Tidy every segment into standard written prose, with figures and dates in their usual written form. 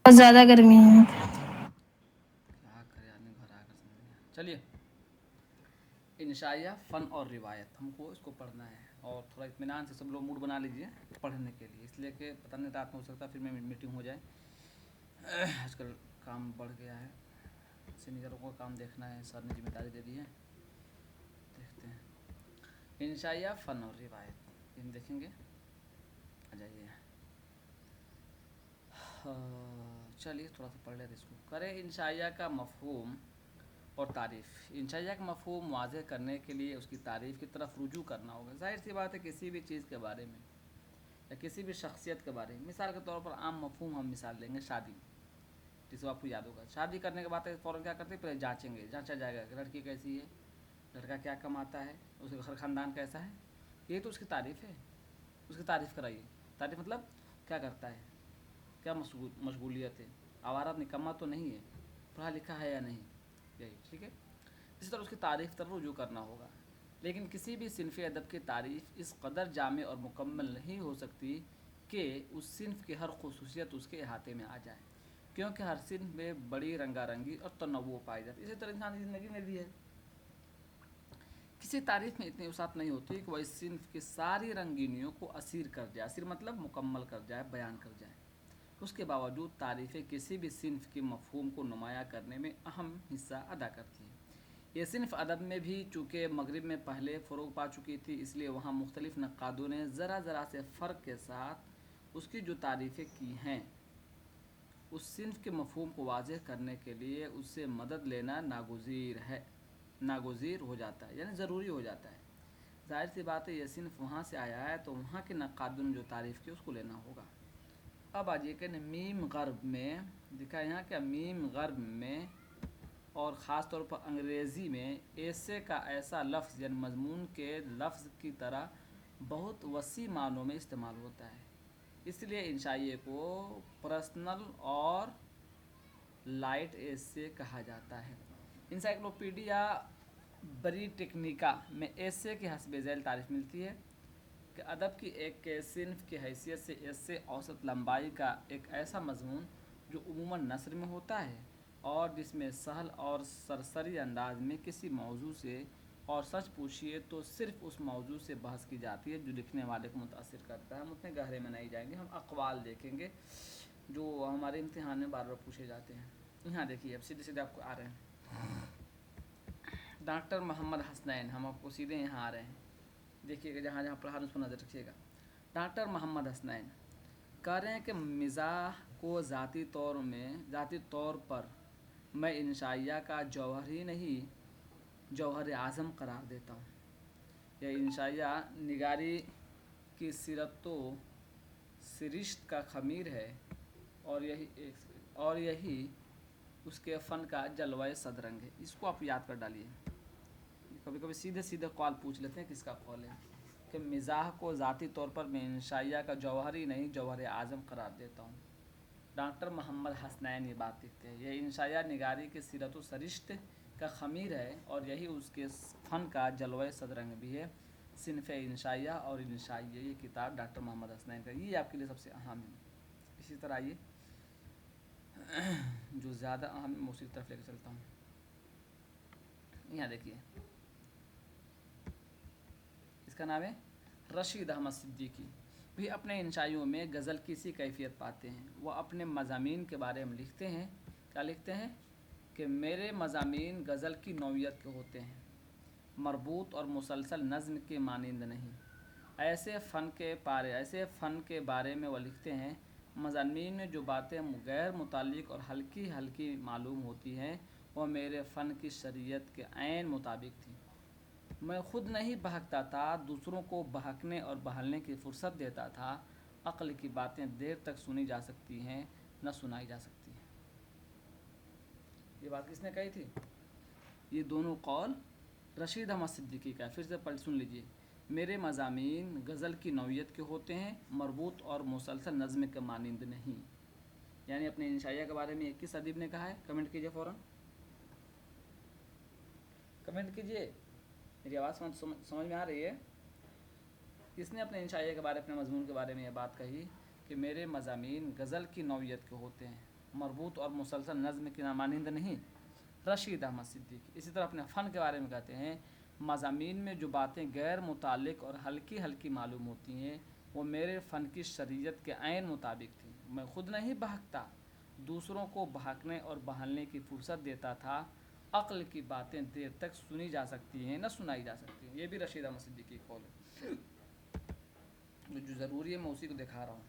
बहुत ज़्यादा गर्मी है। क्या करे आदमी घर आकर समझ नहीं आया। चलिए, इंशाया फ़न और रिवायत हमको इसको पढ़ना है और थोड़ा इत्मीनान से सब लोग मूड बना लीजिए पढ़ने के लिए, इसलिए कि पता नहीं रात में हो सकता है फिर में मीटिंग हो जाए। आजकल काम बढ़ गया है, सीनियरों को काम देखना है, सर ने जिम्मेदारी दे दी है। देखते हैं इंशाया फ़न और रिवायत, इन देखेंगे। आ जाइए, चलिए थोड़ा सा पढ़ लेते इसको। करें इंशाया का मफहूम और तारीफ़। इंशाया का मफहूम वाज़ेह करने के लिए उसकी तारीफ़ की तरफ रुजू करना होगा। जाहिर सी बात है, किसी भी चीज़ के बारे में या किसी भी शख्सियत के बारे में, मिसाल के तौर पर आम मफहूम हम मिसाल लेंगे शादी, जिसको आपको याद होगा। शादी करने के बाद फ़ौरन क्या करते हैं, पहले जाँचेंगे, जाँचा जाएगा कि लड़की कैसी है, लड़का क्या कमाता है, उसका घर ख़ानदान कैसा है। ये तो उसकी तारीफ़ है, उसकी तारीफ़ कराइए। तारीफ़ मतलब क्या करता है, क्या मशगूलियत है, आवारा निकम्मा तो नहीं है, पढ़ा लिखा है या नहीं, यही ठीक है। इसी तरह उसकी तारीफ़ तरफ रुजू करना होगा। लेकिन किसी भी सिनफ़ अदब की तारीफ़ इस कदर जामे और मुकम्मल नहीं हो सकती कि उस सिनफ़ की हर खसूसियत उसके अहाते में आ जाए, क्योंकि हर सिनफ़ में बड़ी रंगारंगी और तनव्वुअ पाई जाती है। इसी तरह इंसान की ज़िंदगी में भी है, किसी तारीफ़ में इतनी वसात नहीं होती कि वह इस सिनफ़ की सारी रंगीनियों को असीर कर जाए, असीर मतलब मुकम्मल कर जाए, बयान कर जाए। उसके बावजूद तारीफ़ें किसी भी सिनफ़ के मफ़हूम को नुमाया करने में अहम हिस्सा अदा करती हैं। ये सिनफ़ अदब में भी चूँकि मगरिब में पहले फ़रोग़ पा चुकी थी, इसलिए वहाँ मुख्तलिफ़ नक़ादों ने ज़रा ज़रा से फ़र्क के साथ उसकी जो तारीफ़ें की हैं, उस सिनफ़ के मफ़हूम को वाज़ेह करने के लिए उससे मदद लेना नागुज़ीर हो जाता है, यानी ज़रूरी हो जाता है। ज़ाहिर सी बात है, यह सिनफ़ वहाँ से आया है तो वहाँ के नक़ादों ने जो तारीफ़ की उसको लेना होगा। अब आ जाइए कि मीम गर्ब में दिखा है यहाँ क्या, मीम गर्ब में और ख़ास तौर पर अंग्रेज़ी में ऐसे का ऐसा लफ्ज़ यानी मज़मून के लफ्ज़ की तरह बहुत वसी मानों में इस्तेमाल होता है। इसलिए इंशाइए को पर्सनल और लाइट ऐसे कहा जाता है। इंसाइक्लोपीडिया ब्रिटेनिका में ऐसे की हस्ब ज़ैल तारीफ़ मिलती है कि अदब की एक के सिनफ़ की हैसियत से ऐसे औसत लंबाई का एक ऐसा मज़मून जो उमूमन नस्र में होता है और जिसमें सहल और सरसरी अंदाज में किसी मौजू से और सच पूछिए तो सिर्फ़ उस मौजू से बहस की जाती है जो लिखने वाले को मुतासिर करता है। हम उतने गहरे में नहीं जाएंगे, हम अक़वाल देखेंगे जो हमारे इम्तिहान में बार बार पूछे जाते हैं। यहाँ देखिए, अब सीधे सीधे आपको आ रहे हैं। डॉक्टर मोहम्मद हसनैन, हम आपको सीधे यहाँ आ रहे हैं, देखिएगा जहाँ जहाँ पढ़ा उस पर नज़र रखिएगा। डॉक्टर मोहम्मद हसनैन कह रहे हैं कि मिज़ाह को ज़ाती तौर पर मैं इंशाइया का जौहर ही नहीं, जौहर आज़म करार देता हूँ। यह इंशाइया निगारी की सिरतो सरिश्त का खमीर है और यही उसके फ़न का जलवा सदरंग है। इसको आप याद कर डालिए। कभी कभी सीधे सीधे कॉल पूछ लेते हैं किसका कॉल है, कि मिज़ाह को ज़ाती तौर पर मैं इंशाइया का जौहर ही नहीं, जौहर आज़म करार देता हूँ। डॉक्टर मोहम्मद हसनैन ये बात लिखते हैं, यह इंशाइया निगारी की सीरत सरिश्त का खमीर है और यही उसके फ़न का जलवा सदरंग भी है। सिनफ़ इंशाइया और इंशाइया, ये किताब डॉक्टर मोहम्मद हसनैन का, ये आपके लिए सबसे अहम है। इसी तरह आइए जो ज़्यादा अहम है मैं उसी तरफ लेकर चलता हूँ। यहाँ देखिए, इसका नाम है रशीद अहमद सिद्दीकी। भी अपने इंशाइयों में गज़ल की सी कैफियत पाते हैं। वह अपने मज़ामीन के बारे में लिखते हैं, क्या लिखते हैं कि मेरे मज़ामीन गज़ल की नौइयत के होते हैं, मरबूत और मुसलसल नज़्म के मानिंद नहीं। ऐसे फ़न के बारे में वह लिखते हैं, मज़ामीन में जो बातें गैर मुताल्लिक़ और हल्की हल्की मालूम होती हैं वह मेरे फ़न की शरीयत के ऐन मुताबिक थी। मैं ख़ुद नहीं बहकता था, दूसरों को बहकने और बहलने की फ़ुर्सत देता था। अक्ल की बातें देर तक सुनी जा सकती हैं, न सुनाई जा सकती हैं। ये बात किसने कही थी? ये दोनों कौल रशीद अहमद सिद्दीकी का। फिर से पढ़ सुन लीजिए। मेरे मज़ामीन गज़ल की नौइयत के होते हैं, मरबूत और मुसलसल नज़्म के मानिंद नहीं। यानी अपने इंशाइया के बारे में किस अदीब ने कहा है? कमेंट कीजिए, फ़ौरन कमेंट कीजिए। मेरी आवाज़ समझ में आ रही है? किसने अपने इंशाइया के बारे, अपने मज़मून के बारे में यह बात कही कि मेरे मज़ामीन गज़ल की नौइयत के होते हैं, مربوط اور مسلسل نظم کی مانند نہیں۔ رشید احمد صدیقی اسی طرح اپنے فن کے بارے میں کہتے ہیں، مضامین میں جو باتیں غیر متعلق اور ہلکی ہلکی معلوم ہوتی ہیں وہ میرے فن کی شریعت کے عین مطابق تھیں۔ میں خود نہیں بہکتا، دوسروں کو بہکنے اور بہلنے کی فرصت دیتا تھا۔ عقل کی باتیں دیر تک سنی جا سکتی ہیں نہ سنائی جا سکتی ہیں۔ یہ بھی رشید احمد صدیقی قول ہے، جو ضروری ہے میں اسی کو دکھا رہا ہوں۔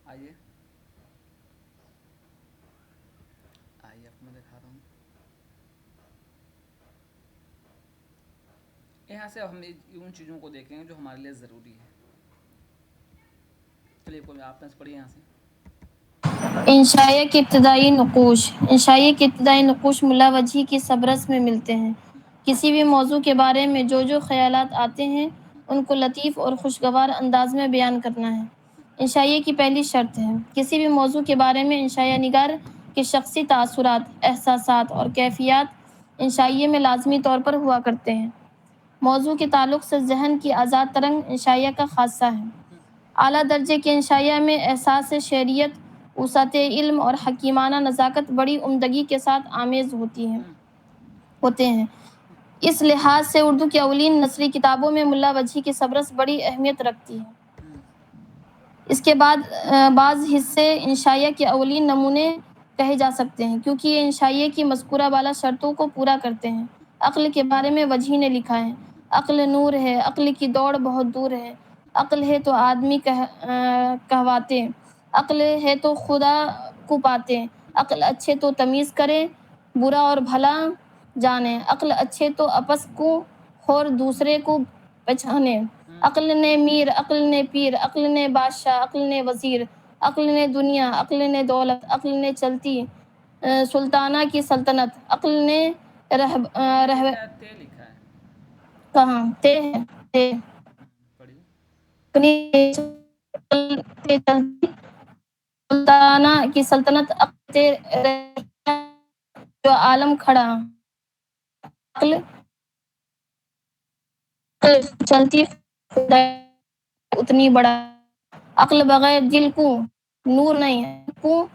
آئیے آپ میں دکھا رہا ہوں۔ یہاں سے ہم ان چیزوں کو دیکھیں گے جو ہمارے لیے ضروری ہے۔ چلیے کوئی آپ نے پڑھی یہاں سے۔ انشائیہ کے ابتدائی نقوش۔ انشائیہ کے ابتدائی نقوش ملا وجہی کی سبرس میں ملتے ہیں۔ کسی بھی موضوع کے بارے میں جو خیالات آتے ہیں ان کو لطیف اور خوشگوار انداز میں بیان کرنا ہے، انشائیہ کی پہلی شرط ہے۔ کسی بھی موضوع کے بارے میں انشائیہ نگار کے شخصی تاثرات، احساسات اور کیفیات انشائیہ میں لازمی طور پر ہوا کرتے ہیں۔ موضوع کے تعلق سے ذہن کی آزاد ترنگ انشائیہ کا خاصہ ہے۔ اعلیٰ درجے کے انشائیہ میں احساس شعریت، وسعت علم اور حکیمانہ نزاکت بڑی عمدگی کے ساتھ آمیز ہوتے ہیں۔ اس لحاظ سے اردو کی اولین نثری کتابوں میں ملا وجہی کی سبرس بڑی اہمیت رکھتی ہے۔ اس کے بعد بعض حصے انشائیہ کے اولین نمونے کہے جا سکتے ہیں کیونکہ یہ انشائیہ کی مذکورہ بالا شرطوں کو پورا کرتے ہیں۔ عقل کے بارے میں وجہی نے لکھا ہے، عقل نور ہے، عقل کی دوڑ بہت دور ہے، عقل ہے تو آدمی کہواتے، عقل ہے تو خدا کو پاتے، عقل اچھے تو تمیز کرے برا اور بھلا جانے، عقل اچھے تو اپس کو اور دوسرے کو پہچانے، عقل نے میر، عقل نے پیر، عقل نے بادشاہ، عقل نے وزیر، عقل نے دنیا، عقل نے دولت، عقل نے چلتی سلطانہ کی سلطنت، عقل نے کہاں تے ہے تے چلتی سلطانہ کی سلطنت، عقل جو عالم کھڑا، عقل چلتی خدا اتنی بڑا، عقل بغیر دل کو نور نہیں ہے، کو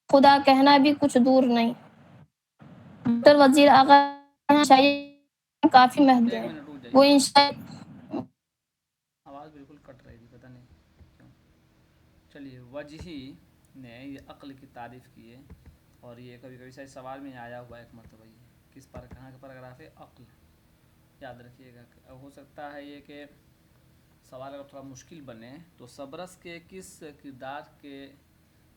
خدا کہنا بھی کچھ دور نہیں۔ ڈاکٹر وزیر آغا انشائیہ کافی محدود ہے، وہ انشائیہ آواز بالکل کٹ رہی تھی، پتہ نہیں کیوں۔ چلیے، وجہی نے یہ عقل کی تعریف کی ہے اور یہ کبھی کبھی شاید سوال میں آیا ہوا ایک مرتبہ، یہ کس پر کہاں کا پیراگراف ہے؟ عقل، یاد رکھیے گا۔ ہو سکتا ہے یہ کہ سوال اگر تھوڑا مشکل بنے تو سبرس کے کس کردار کے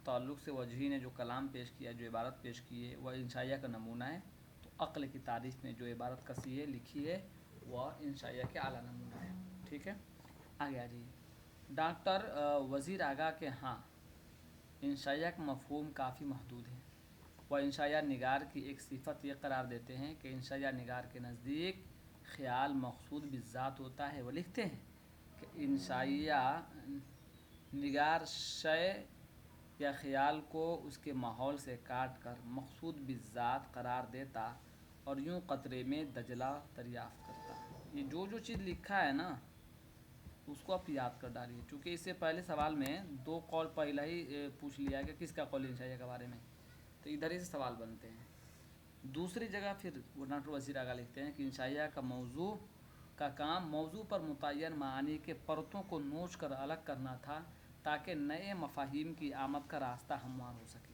تعلق سے وجہی نے جو کلام پیش کیا، جو عبارت پیش کی ہے وہ انشائیہ کا نمونہ ہے، تو عقل کی تعریف میں جو عبارت کسی ہے لکھی ہے وہ انشائیہ کے اعلیٰ نمونہ ہے۔ ٹھیک ہے، آگے آ جائیے۔ ڈاکٹر وزیر آغا کے ہاں انشائیہ کا مفہوم کافی محدود ہے۔ وہ انشائیہ نگار کی ایک صفت یہ قرار دیتے ہیں کہ انشائیہ نگار کے نزدیک خیال مقصود بالذات ہوتا ہے۔ وہ لکھتے ہیں کہ انشائیہ نگار شے یا خیال کو اس کے ماحول سے کاٹ کر مقصود بالذات قرار دیتا اور یوں قطرے میں دجلہ دریافت کرتا۔ یہ جو چیز لکھا ہے نا اس کو آپ یاد کر ڈالیے، چونکہ اس سے پہلے سوال میں دو قول پہلا ہی پوچھ لیا کہ کس کا قول انشائیہ کے بارے میں، تو ادھر ہی سے سوال بنتے ہیں۔ دوسری جگہ پھر وہ ڈاکٹر وزیر آغا لکھتے ہیں کہ انشائیہ کا موضوع کا کام موضوع پر متعین معانی کے پرتوں کو نوچ کر الگ کرنا تھا تاکہ نئے مفاہیم کی آمد کا راستہ ہموار ہو سکے۔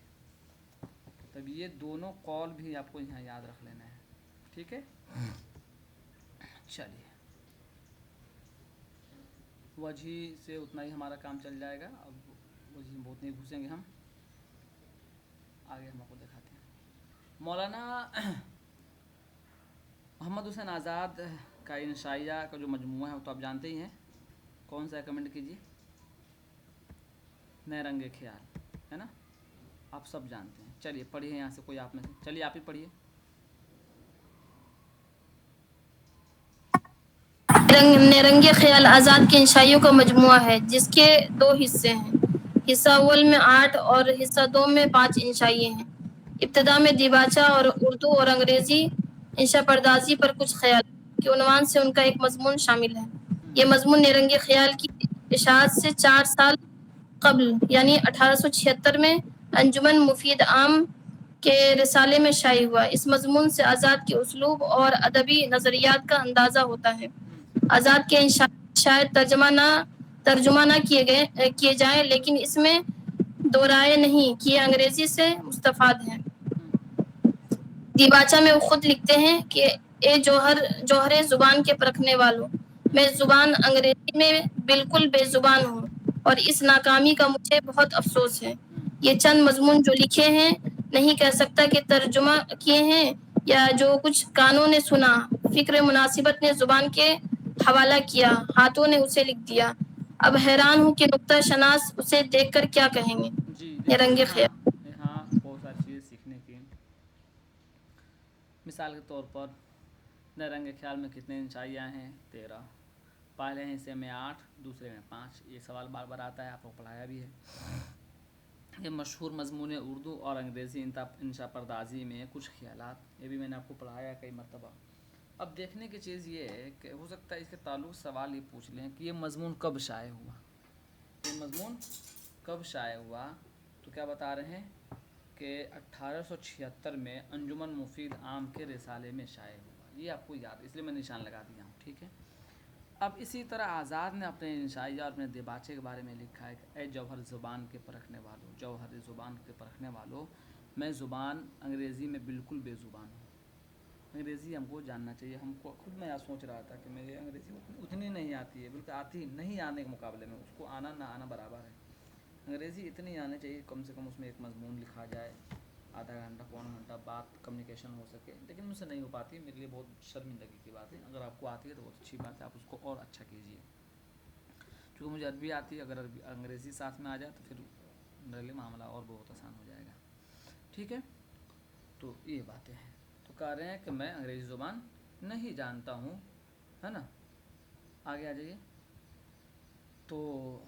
تب یہ دونوں قول بھی آپ کو یہاں یاد رکھ لینا ہے، ٹھیک ہے؟ چلیے، وجہی سے اتنا ہی ہمارا کام چل جائے گا، اب وجہی میں بہت نہیں گھسیں گے ہم، آگے ہم آپ کو دکھاتے ہیں۔ مولانا محمد حسین آزاد کا انشائیہ کا جو مجموعہ ہے وہ تو آپ جانتے ہی ہیں، کون سا ہے کمنٹ کیجیے؟ نئے رنگ خیال ہے نا، آپ سب جانتے ہیں۔ چلیے پڑھیے یہاں سے کوئی آپ میں سے، چلیے آپ ہی پڑھیے۔ نیرنگ خیال آزاد کے انشائیوں کا مجموعہ ہے جس کے 2 حصے ہیں۔ حصہ اول میں 8 اور حصہ 2 میں 5 انشائیے ہیں۔ ابتدا میں دیباچہ اور اردو اور انگریزی انشا پردازی پر کچھ خیال کے عنوان سے ان کا ایک مضمون شامل ہے۔ یہ مضمون نیرنگ خیال کی اشاعت سے 4 سال قبل یعنی 1876 میں انجمن مفید عام کے رسالے میں شائع ہوا۔ اس مضمون سے آزاد کے اسلوب اور ادبی نظریات کا اندازہ ہوتا ہے۔ آزاد کے انشاءات شاید ترجمہ نہ کیے جائیں، لیکن اس میں دو رائے نہیں کہ یہ انگریزی سے مستفاد ہیں۔ دیباچہ میں وہ خود لکھتے ہیں کہ اے جوہر زبان کے پرکھنے والوں، میں زبان انگریزی میں بالکل بے زبان ہوں، اور اس ناکامی کا مجھے بہت افسوس ہے۔ یہ چند مضمون جو لکھے ہیں، نہیں کہہ سکتا کہ ترجمہ کیے ہیں یا جو کچھ کانوں نے سنا، فکر مناسبت نے زبان کے حوالہ کیا، ہاتھوں نے اسے لکھ دیا۔ اب حیران ہوں کہ نکتہ شناس اسے دیکھ کر کیا کہیں گے۔ جی یہ دیکھیے، رنگ خیال۔ یہاں بہت ساری چیزیں سیکھنے کی۔ مثال کے طور پر نئے رنگ خیال میں کتنے انشائیاں ہیں؟ 13۔ پہلے حصے میں 8، دوسرے میں 5۔ یہ سوال بار بار آتا ہے، آپ کو پڑھایا بھی ہے۔ یہ مشہور مضمون اردو اور انگریزی انشاء پردازی میں کچھ خیالات، یہ بھی میں نے آپ کو پڑھایا ہے کئی مرتبہ۔ اب دیکھنے کی چیز یہ ہے کہ ہو سکتا ہے اس کے تعلق سوال یہ پوچھ لیں کہ یہ مضمون کب شائع ہوا؟ یہ مضمون کب شائع ہوا؟ تو کیا بتا رہے ہیں کہ 1876 میں انجمن مفید عام کے رسالے میں شائع ہوا۔ یہ آپ کو یاد ہے، اس لیے میں نشان لگا دیا ہوں، ٹھیک ہے۔ اب اسی طرح آزاد نے اپنے انشائیہ اور اپنے دیباچے کے بارے میں لکھا ہے کہ اے جوہر زبان کے پرکھنے والوں، جوہر زبان کے پرکھنے والوں، میں زبان انگریزی میں بالکل بے زبان ہوں۔ انگریزی ہم کو جاننا چاہیے، ہم کو خود میں سوچ رہا تھا کہ میری انگریزی اتنی نہیں آتی ہے، بلکہ آتی نہیں آنے کے مقابلے میں اس کو آنا نہ آنا برابر ہے۔ انگریزی اتنی آنی چاہیے کم سے کم اس میں ایک مضمون لکھا جائے، آدھا گھنٹہ پौنا گھنٹہ بات کمیونیکیشن ہو سکے، لیکن مجھ سے نہیں ہو پاتی، میرے لیے بہت شرمندگی کی بات ہے۔ اگر آپ کو آتی ہے تو بہت اچھی بات ہے، آپ اس کو اور اچھا کیجیے۔ چونکہ مجھے عربی آتی ہے، اگر انگریزی ساتھ میں آ جائے تو پھر میرے لیے معاملہ اور بہت آسان ہو جائے گا، ٹھیک ہے۔ تو یہ باتیں ہیں، تو کہہ رہے ہیں کہ میں انگریزی زبان نہیں جانتا ہوں، ہے نا۔ آگے آ جائیے۔ تو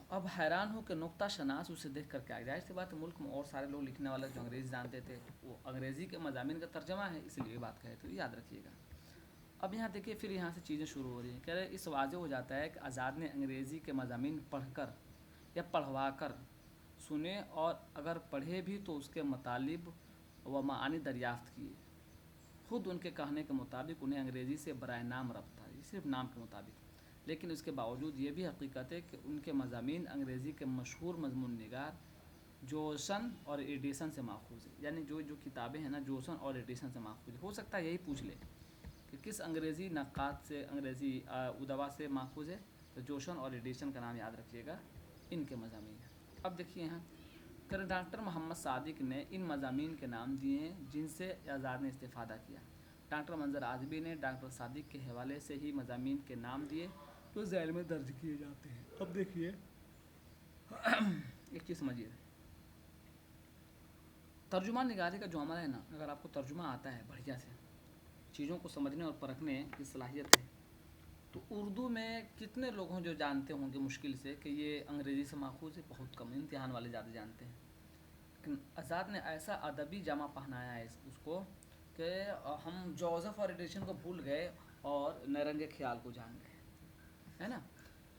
اب حیران ہو کہ نکتہ شناس اسے دیکھ کر کے آ جائے، ظاہر سی بات ہے ملک میں اور سارے لوگ لکھنے والے جو انگریزی جانتے تھے، وہ انگریزی کے مضامین کا ترجمہ ہے، اس لیے یہ بات کہے، تو یاد رکھیے گا۔ اب یہاں دیکھیے، پھر یہاں سے چیزیں شروع ہو رہی ہیں، کہہ رہے اس واضح ہو جاتا ہے کہ آزاد نے انگریزی کے مضامین پڑھ کر یا پڑھوا کر سنے، اور اگر پڑھے بھی تو اس کے مطالب و معانی دریافت کیے۔ خود ان کے کہنے کے مطابق انہیں انگریزی سے برائے نام ربط تھا، یہ صرف نام کے مطابق، لیکن اس کے باوجود یہ بھی حقیقت ہے کہ ان کے مضامین انگریزی کے مشہور مضمون نگار جوسن اور ایڈیسن سے ماخوذ ہے۔ یعنی جو کتابیں ہیں نا، جوسن اور ایڈیسن سے ماخوذ ہے۔ ہو سکتا ہے یہی پوچھ لے کہ کس انگریزی نقاد سے، انگریزی ادبا سے ماخوذ ہے، تو جوسن اور ایڈیسن کا نام یاد رکھیے گا، ان کے مضامین ہیں۔ اب دیکھیے یہاں کہ ڈاکٹر محمد صادق نے ان مضامین کے نام دیے ہیں جن سے آزاد نے استفادہ کیا۔ ڈاکٹر منظر عازبی نے ڈاکٹر صادق کے حوالے سے ہی مضامین کے نام دیے جو ذیل میں درج کیے جاتے ہیں۔ اب دیکھیے ایک چیز سمجھیے، ترجمہ نگاری کا جو عمل ہے نا، اگر آپ کو ترجمہ آتا ہے بڑھیا سے، چیزوں کو سمجھنے اور پرکھنے کی صلاحیت ہے، تو اردو میں کتنے لوگ ہیں جو جانتے ہوں گے مشکل سے کہ یہ انگریزی سے ماخوذ ہے؟ بہت کم، امتحان والے زیادہ جانتے ہیں۔ لیکن آزاد نے ایسا ادبی جامہ پہنایا ہے اس کو کہ ہم جوزف اور ایڈیشن کو بھول گئے اور نئے رنگ خیال کو جان گئے، ہے نا۔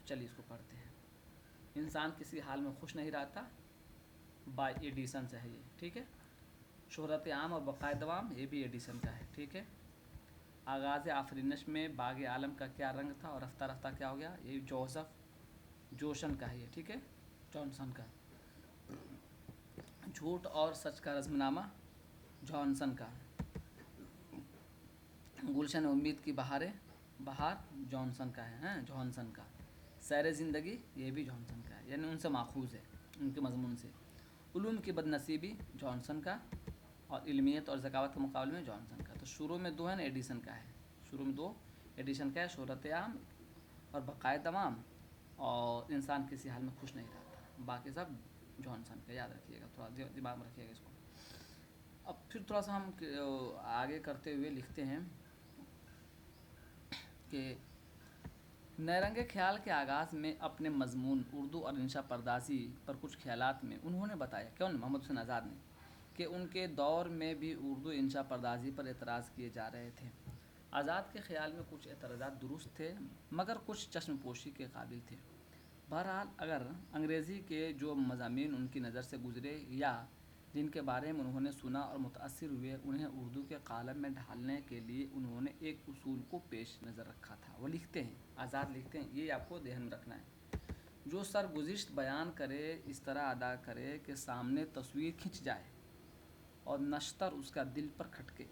چلیے اس کو پڑھتے ہیں۔ انسان کسی حال میں خوش نہیں رہتا، بائی ایڈیسن سے ہے یہ، ٹھیک ہے۔ شہرت عام اور بقائے دوام، یہ بھی ایڈیسن کا ہے، ٹھیک ہے۔ آغاز آفرینش میں باغ عالم کا کیا رنگ تھا اور رفتہ رفتہ کیا ہو گیا، یہ جوزف جوشن کا ہے یہ، ٹھیک ہے، جانسن کا۔ جھوٹ اور سچ کا رزم نامہ، جانسن کا۔ گلشن امید کی بہار، جانسن کا ہے، جانسن کا۔ سیر زندگی، یہ بھی جانسن کا ہے، یعنی ان سے ماخوذ ہے، ان کے مضمون سے۔ علوم کی بد نصیبی، جانسن کا، اور علمیت اور ذکاوت کے مقابلے میں جانسن کا۔ تو شروع میں دو ہے نا، ایڈیسن کا ہے، شروع میں دو ایڈیشن کا ہے، شہرت عام اور بقائے تمام، اور انسان کسی حال میں خوش نہیں رہتا، باقی سب جانسن کا، یاد رکھیے گا، تھوڑا دماغ میں رکھیے گا اس کو۔ اب پھر تھوڑا سا ہم آگے کرتے ہوئے لکھتے ہیں کہ نئے رنگ خیال کے آغاز میں اپنے مضمون اردو اور انشاء پردازی پر کچھ خیالات میں انہوں نے بتایا، کون؟ محمد حسین آزاد نے، کہ ان کے دور میں بھی اردو انشاء پردازی پر اعتراض کیے جا رہے تھے۔ آزاد کے خیال میں کچھ اعتراضات درست تھے، مگر کچھ چشم پوشی کے قابل تھے۔ بہرحال اگر انگریزی کے جو مضامین ان کی نظر سے گزرے یا جن کے بارے میں انہوں نے سنا اور متاثر ہوئے، انہیں اردو کے قالب میں ڈھالنے کے لیے انہوں نے ایک اصول کو پیش نظر رکھا تھا۔ وہ لکھتے ہیں، آزاد لکھتے ہیں، یہ آپ کو ذہن میں رکھنا ہے، جو سرگزشت بیان کرے اس طرح ادا کرے کہ سامنے تصویر کھنچ جائے اور نشتر اس کا دل پر کھٹکے۔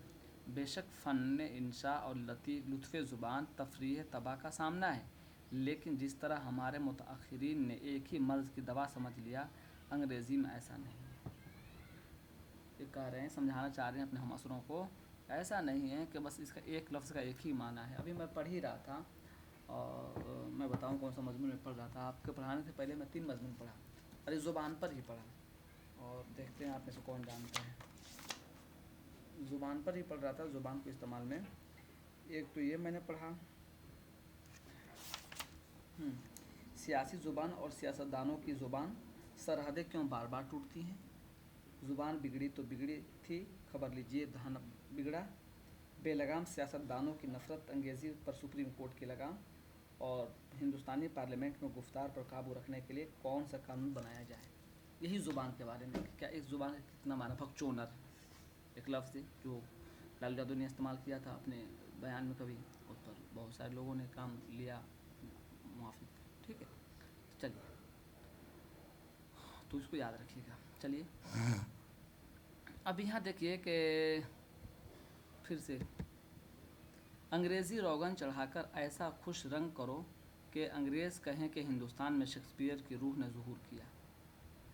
بے شک فن انشاء اور لطف زبان تفریح طبع کا سامنا ہے، لیکن جس طرح ہمارے متاخرین نے ایک ہی مرض کی دوا سمجھ لیا، انگریزی میں ایسا نہیں ہے۔ یہ کہہ رہے ہیں، سمجھانا چاہ رہے ہیں اپنے ہم عصروں کو، ایسا نہیں ہے کہ بس اس کا ایک لفظ کا ایک ہی معنی ہے۔ ابھی میں پڑھ ہی رہا تھا، اور میں بتاؤں کون سا مضمون میں پڑھ رہا تھا۔ آپ کے پڑھانے سے پہلے میں 3 مضمون پڑھا، اور اس زبان پر ہی پڑھا، اور دیکھتے ہیں آپ میں سے کون جانتا ہے۔ زبان پر ہی پڑھ رہا تھا، زبان کو استعمال میں۔ ایک تو یہ میں نے پڑھا، سیاسی زبان اور سیاستدانوں کی زبان، سرحدیں کیوں بار بار ٹوٹتی ہیں؟ زبان بگڑی تو بگڑی تھی، خبر لیجئے دھان بگڑا۔ بے لگام سیاستدانوں کی نفرت انگیزی پر سپریم کورٹ کی لگام، اور ہندوستانی پارلیمنٹ میں گفتار پر قابو رکھنے کے لیے کون سا قانون بنایا جائے۔ یہی زبان کے بارے میں، کیا اس زبان کا کتنا معنی، پھکچونر ایک لفظ ہے جو لال جادو نے استعمال کیا تھا اپنے بیان میں کبھی، اس پر بہت سارے لوگوں نے کام لیا موافق، ٹھیک ہے۔ چلیے، تو اس کو یاد رکھیے گا۔ چلیے اب یہاں دیکھیے کہ پھر سے انگریزی روغن چڑھا کر ایسا خوش رنگ کرو کہ انگریز کہیں کہ ہندوستان میں شیکسپیئر کی روح نے ظہور کیا۔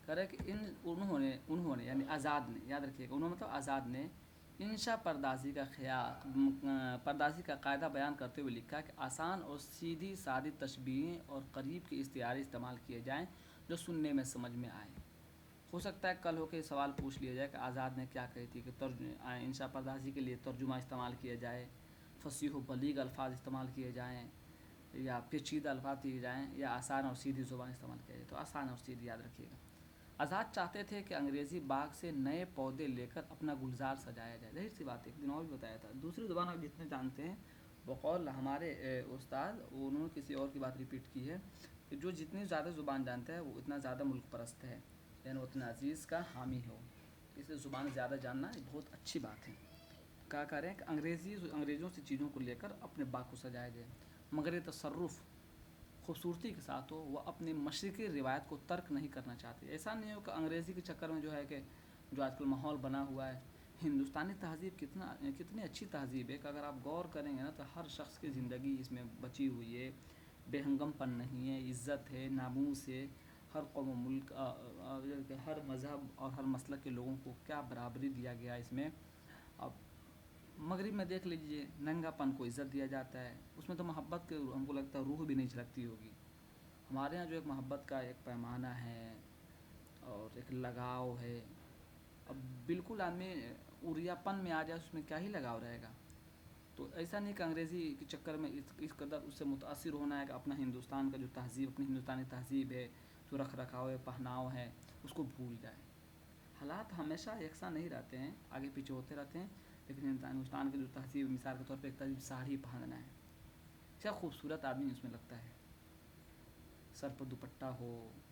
کرے کہ انہوں نے یعنی آزاد نے، یاد رکھیے گا، انہوں مطلب آزاد نے انشا پردازی کا قاعدہ بیان کرتے ہوئے لکھا کہ آسان اور سیدھی سادی تشبیہیں اور قریب کے استعارے استعمال کیے جائیں جو سننے میں سمجھ میں آئے۔ ہو سکتا ہے کل ہو کے سوال پوچھ لیا جائے کہ آزاد نے کیا کہی تھی کہ انشا پردازی کے لیے ترجمہ استعمال کیا جائے، فصیح و بلیغ الفاظ استعمال کیے جائیں، یا پیچیدہ الفاظ دیے جائیں، یا آسان اور سیدھی زبان استعمال کیا جائے۔ تو آسان اور سیدھی یاد رکھیے گا۔ آزاد چاہتے تھے کہ انگریزی باغ سے نئے پودے لے کر اپنا گلزار سجایا جائے۔ ظاہر سی بات ہے، ایک دن اور بھی بتایا تھا، دوسری زبان آپ جتنے جانتے ہیں، بقول ہمارے استاد، انہوں نے کسی اور کی بات ریپیٹ کی ہے کہ جو جتنی زیادہ زبان جانتا ہے وہ اتنا زیادہ ملک پرست ہے، یعنی اتنا عزیز کا حامی ہو۔ اس لیے زبان زیادہ جاننا ایک بہت اچھی بات ہے۔ کہا کر رہے ہیں کہ انگریزوں سے چیزوں کو لے کر اپنے باغ کو سجایا جائے، مگر یہ تصرف خوبصورتی کے ساتھ ہو، وہ اپنی مشرقی روایت کو ترک نہیں کرنا چاہتے۔ ایسا نہیں ہو کہ انگریزی کے چکر میں جو ہے کہ جو آج کل ماحول بنا ہوا ہے، ہندوستانی تہذیب کتنی اچھی تہذیب ہے کہ اگر آپ غور کریں گے نا تو ہر شخص کی زندگی اس میں بچی ہوئی ہے، بے ہنگم پن نہیں ہے، عزت ہے، ناموس ہے، ہر قوم و ملک، ہر مذہب اور ہر مسلک کے لوگوں کو کیا برابری دیا گیا اس میں۔ اب مغرب میں دیکھ لیجئے، ننگا پن کو عزت دیا جاتا ہے، اس میں تو محبت کے ہم کو لگتا ہے روح بھی نہیں جھلکتی ہوگی۔ ہمارے ہاں جو ایک محبت کا ایک پیمانہ ہے اور ایک لگاؤ ہے، اب بالکل آدمی اوریا پن میں آ جائے اس میں کیا ہی لگاؤ رہے گا۔ تو ایسا نہیں کہ انگریزی کے چکر میں اس قدر اس سے متاثر ہونا ہے کہ اپنا ہندوستان کا جو تہذیب، اپنی ہندوستانی تہذیب ہے، جو رکھ رکھاؤ ہے، پہناؤ ہے، اس کو بھول جائے۔ حالات ہمیشہ یکساں نہیں رہتے ہیں، آگے پیچھے ہوتے رہتے ہیں، لیکن ہندوستان کی جو تہذیب، مثال کے طور پہ ایک تہذیب ساڑھی پہننا ہے، کیا خوبصورت آدمی اس میں لگتا ہے، سر پر دوپٹہ ہو،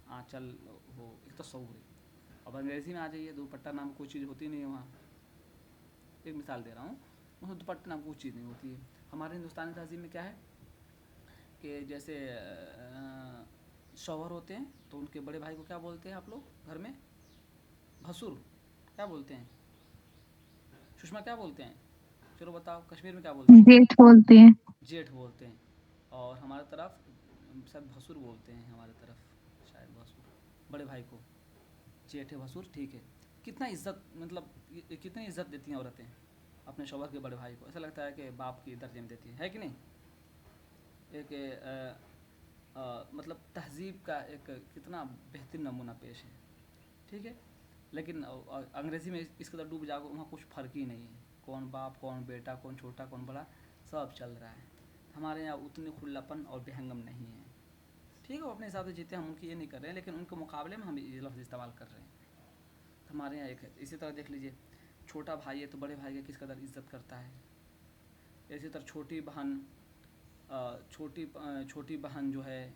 آنچل ہو، ایک تصور ہے۔ اب انگریزی میں آ جائیے، دوپٹہ نام کوئی چیز ہوتی نہیں ہے وہاں، ایک مثال دے رہا ہوں، وہاں دوپٹہ نام کوئی چیز نہیں ہوتی ہے۔ ہمارے ہندوستانی تہذیب میں کیا ہے کہ جیسے شوہر ہوتے ہیں تو ان کے بڑے بھائی کو کیا بولتے ہیں آپ لوگ گھر میں؟ بھسر، کیا بولتے ہیں؟ سشما کیا بولتے ہیں؟ چلو بتاؤ، کشمیر میں کیا بولتے ہیں؟ جیٹھ بولتے ہیں۔ جیٹھ بولتے ہیں، اور ہمارے طرف سب بھسر بولتے ہیں، ہمارے طرف شاید بھسر، بڑے بھائی کو جیٹھ بھسر، ٹھیک ہے۔ کتنا عزت، مطلب کتنی عزت دیتی ہیں عورتیں اپنے شوہر کے بڑے بھائی کو، ایسا لگتا ہے کہ باپ کی درجے میں دیتی ہے کہ نہیں؟ ایک مطلب تہذیب کا ایک کتنا بہترین نمونہ پیش ہے، ٹھیک ہے۔ لیکن انگریزی میں اس قدر ڈوب جاؤ، وہاں کچھ فرق ہی نہیں ہے، کون باپ، کون بیٹا، کون چھوٹا، کون بڑا، سب چل رہا ہے۔ ہمارے یہاں اتنی کھلا پن اور بہنگم نہیں ہے، ٹھیک ہے، وہ اپنے حساب سے جیتے ہیں، ہم ان کی یہ نہیں کر رہے ہیں، لیکن ان کے مقابلے میں ہم یہ لفظ استعمال کر رہے ہیں۔ ہمارے یہاں ایک ہے، اسی طرح دیکھ لیجئے، چھوٹا بھائی ہے تو بڑے بھائی کی کس قدر عزت کرتا ہے، اسی طرح چھوٹی بہن جو ہے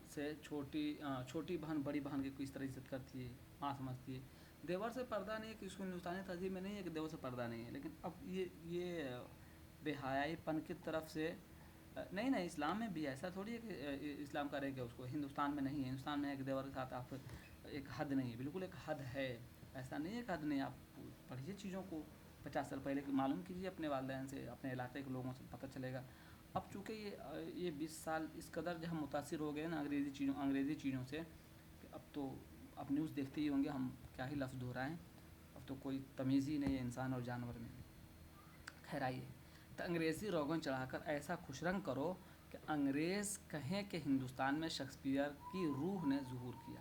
سے چھوٹی بہن بڑی بہن کی کس طرح عزت کرتی ہے، ماں سمجھتی ہے۔ देवर से पर्दा नहीं है कि इसको हिंदुस्तानी तहजीब में नहीं है कि देवर से पर्दा नहीं है, लेकिन अब ये बेहयाईपन की तरफ से नहीं नहीं, इस्लाम में भी ऐसा थोड़ी है कि इस्लाम करेगा उसको, हिंदुस्तान में नहीं है। हिंदुस्तान में है कि देवर के साथ आप एक हद नहीं है, बिल्कुल एक हद है, ऐसा नहीं है कि हद नहीं। आप पढ़िए चीज़ों को, 50 साल पहले मालूम कीजिए अपने वालिदैन से, अपने इलाके के लोगों से, पता चलेगा। अब चूँकि ये 20 साल इस कदर जो हम मुतासिर हो गए ना अंग्रेज़ी चीज़ों से, कि अब तो आप न्यूज़ देखते ही होंगे, हम क्या ही लफ्ज़ दोहराएं, अब तो कोई तमीज़ ही नहीं है इंसान और जानवर में। खैर आइए, तो अंग्रेज़ी रोगन चढ़ाकर ऐसा खुशरंग करो कि अंग्रेज़ कहें कि हिंदुस्तान में शेक्सपियर की रूह ने ज़ुहूर किया।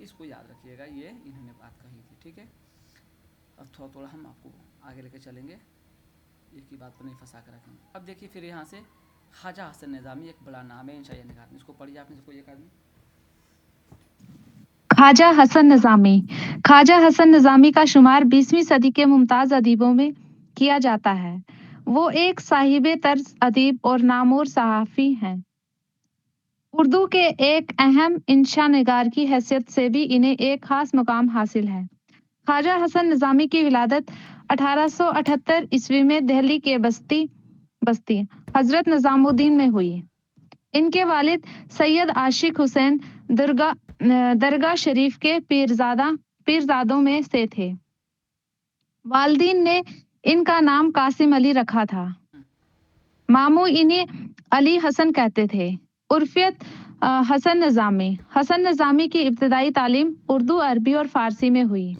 इसको याद रखिएगा, ये इन्होंने बात कही थी, ठीक है। अब थोड़ा थोड़ा हम आपको आगे लेकर चलेंगे, एक ही बात पर नहीं फंसा कर रखेंगे। अब देखिए फिर यहाँ से ख्वाजा हसन निज़ामी एक बड़ा नाम है इंशाअल्लाह निगाह में, इसको पढ़िए आप में से कोई एक आदमी। ख्वाजा हसन निज़ामी। ख्वाजा हसन निज़ामी का शुमार 20वीं सदी के मुमताज़ अदीबों में किया जाता है। वो एक साहिब तर्ज अदीब और नामूर सहाफ़ी हैं। उर्दू के एक अहम इंशा निगार की हैसियत से भी इन्हें एक खास मुकाम हासिल है। ख्वाजा हसन निज़ामी की विलादत 1878 ईस्वी में दिल्ली के बस्ती हजरत निज़ामुद्दीन में हुई। इनके वालिद सैयद आशिक हुसैन दरगाह शरीफ के पीरजादों में से थे। वालदीन ने इनका नाम कासिम अली रखा था। मामू इन्हें अली हसन कहते थे। उर्फियत हसन निज़ामी की इब्तदाई तालीम उर्दू, अरबी और फारसी में हुई।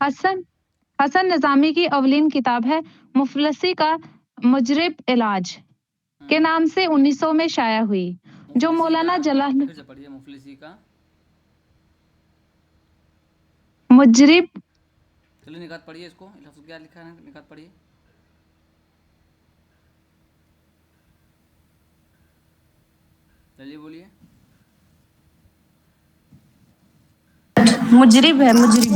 हसन निज़ामी की अवलीन किताब है मुफलसी का मुजरिब इलाज के नाम से 1900 में शाया हुई, जो मौलाना जलाल फिर से पढ़िए, मुफलिसी का मुजरिब। चलिए निगात पढ़िए, इसको लफ्ज़ क्या लिखा है, निगात पढ़िए। चलिए बोलिए। मुजरिब है, मुजरिब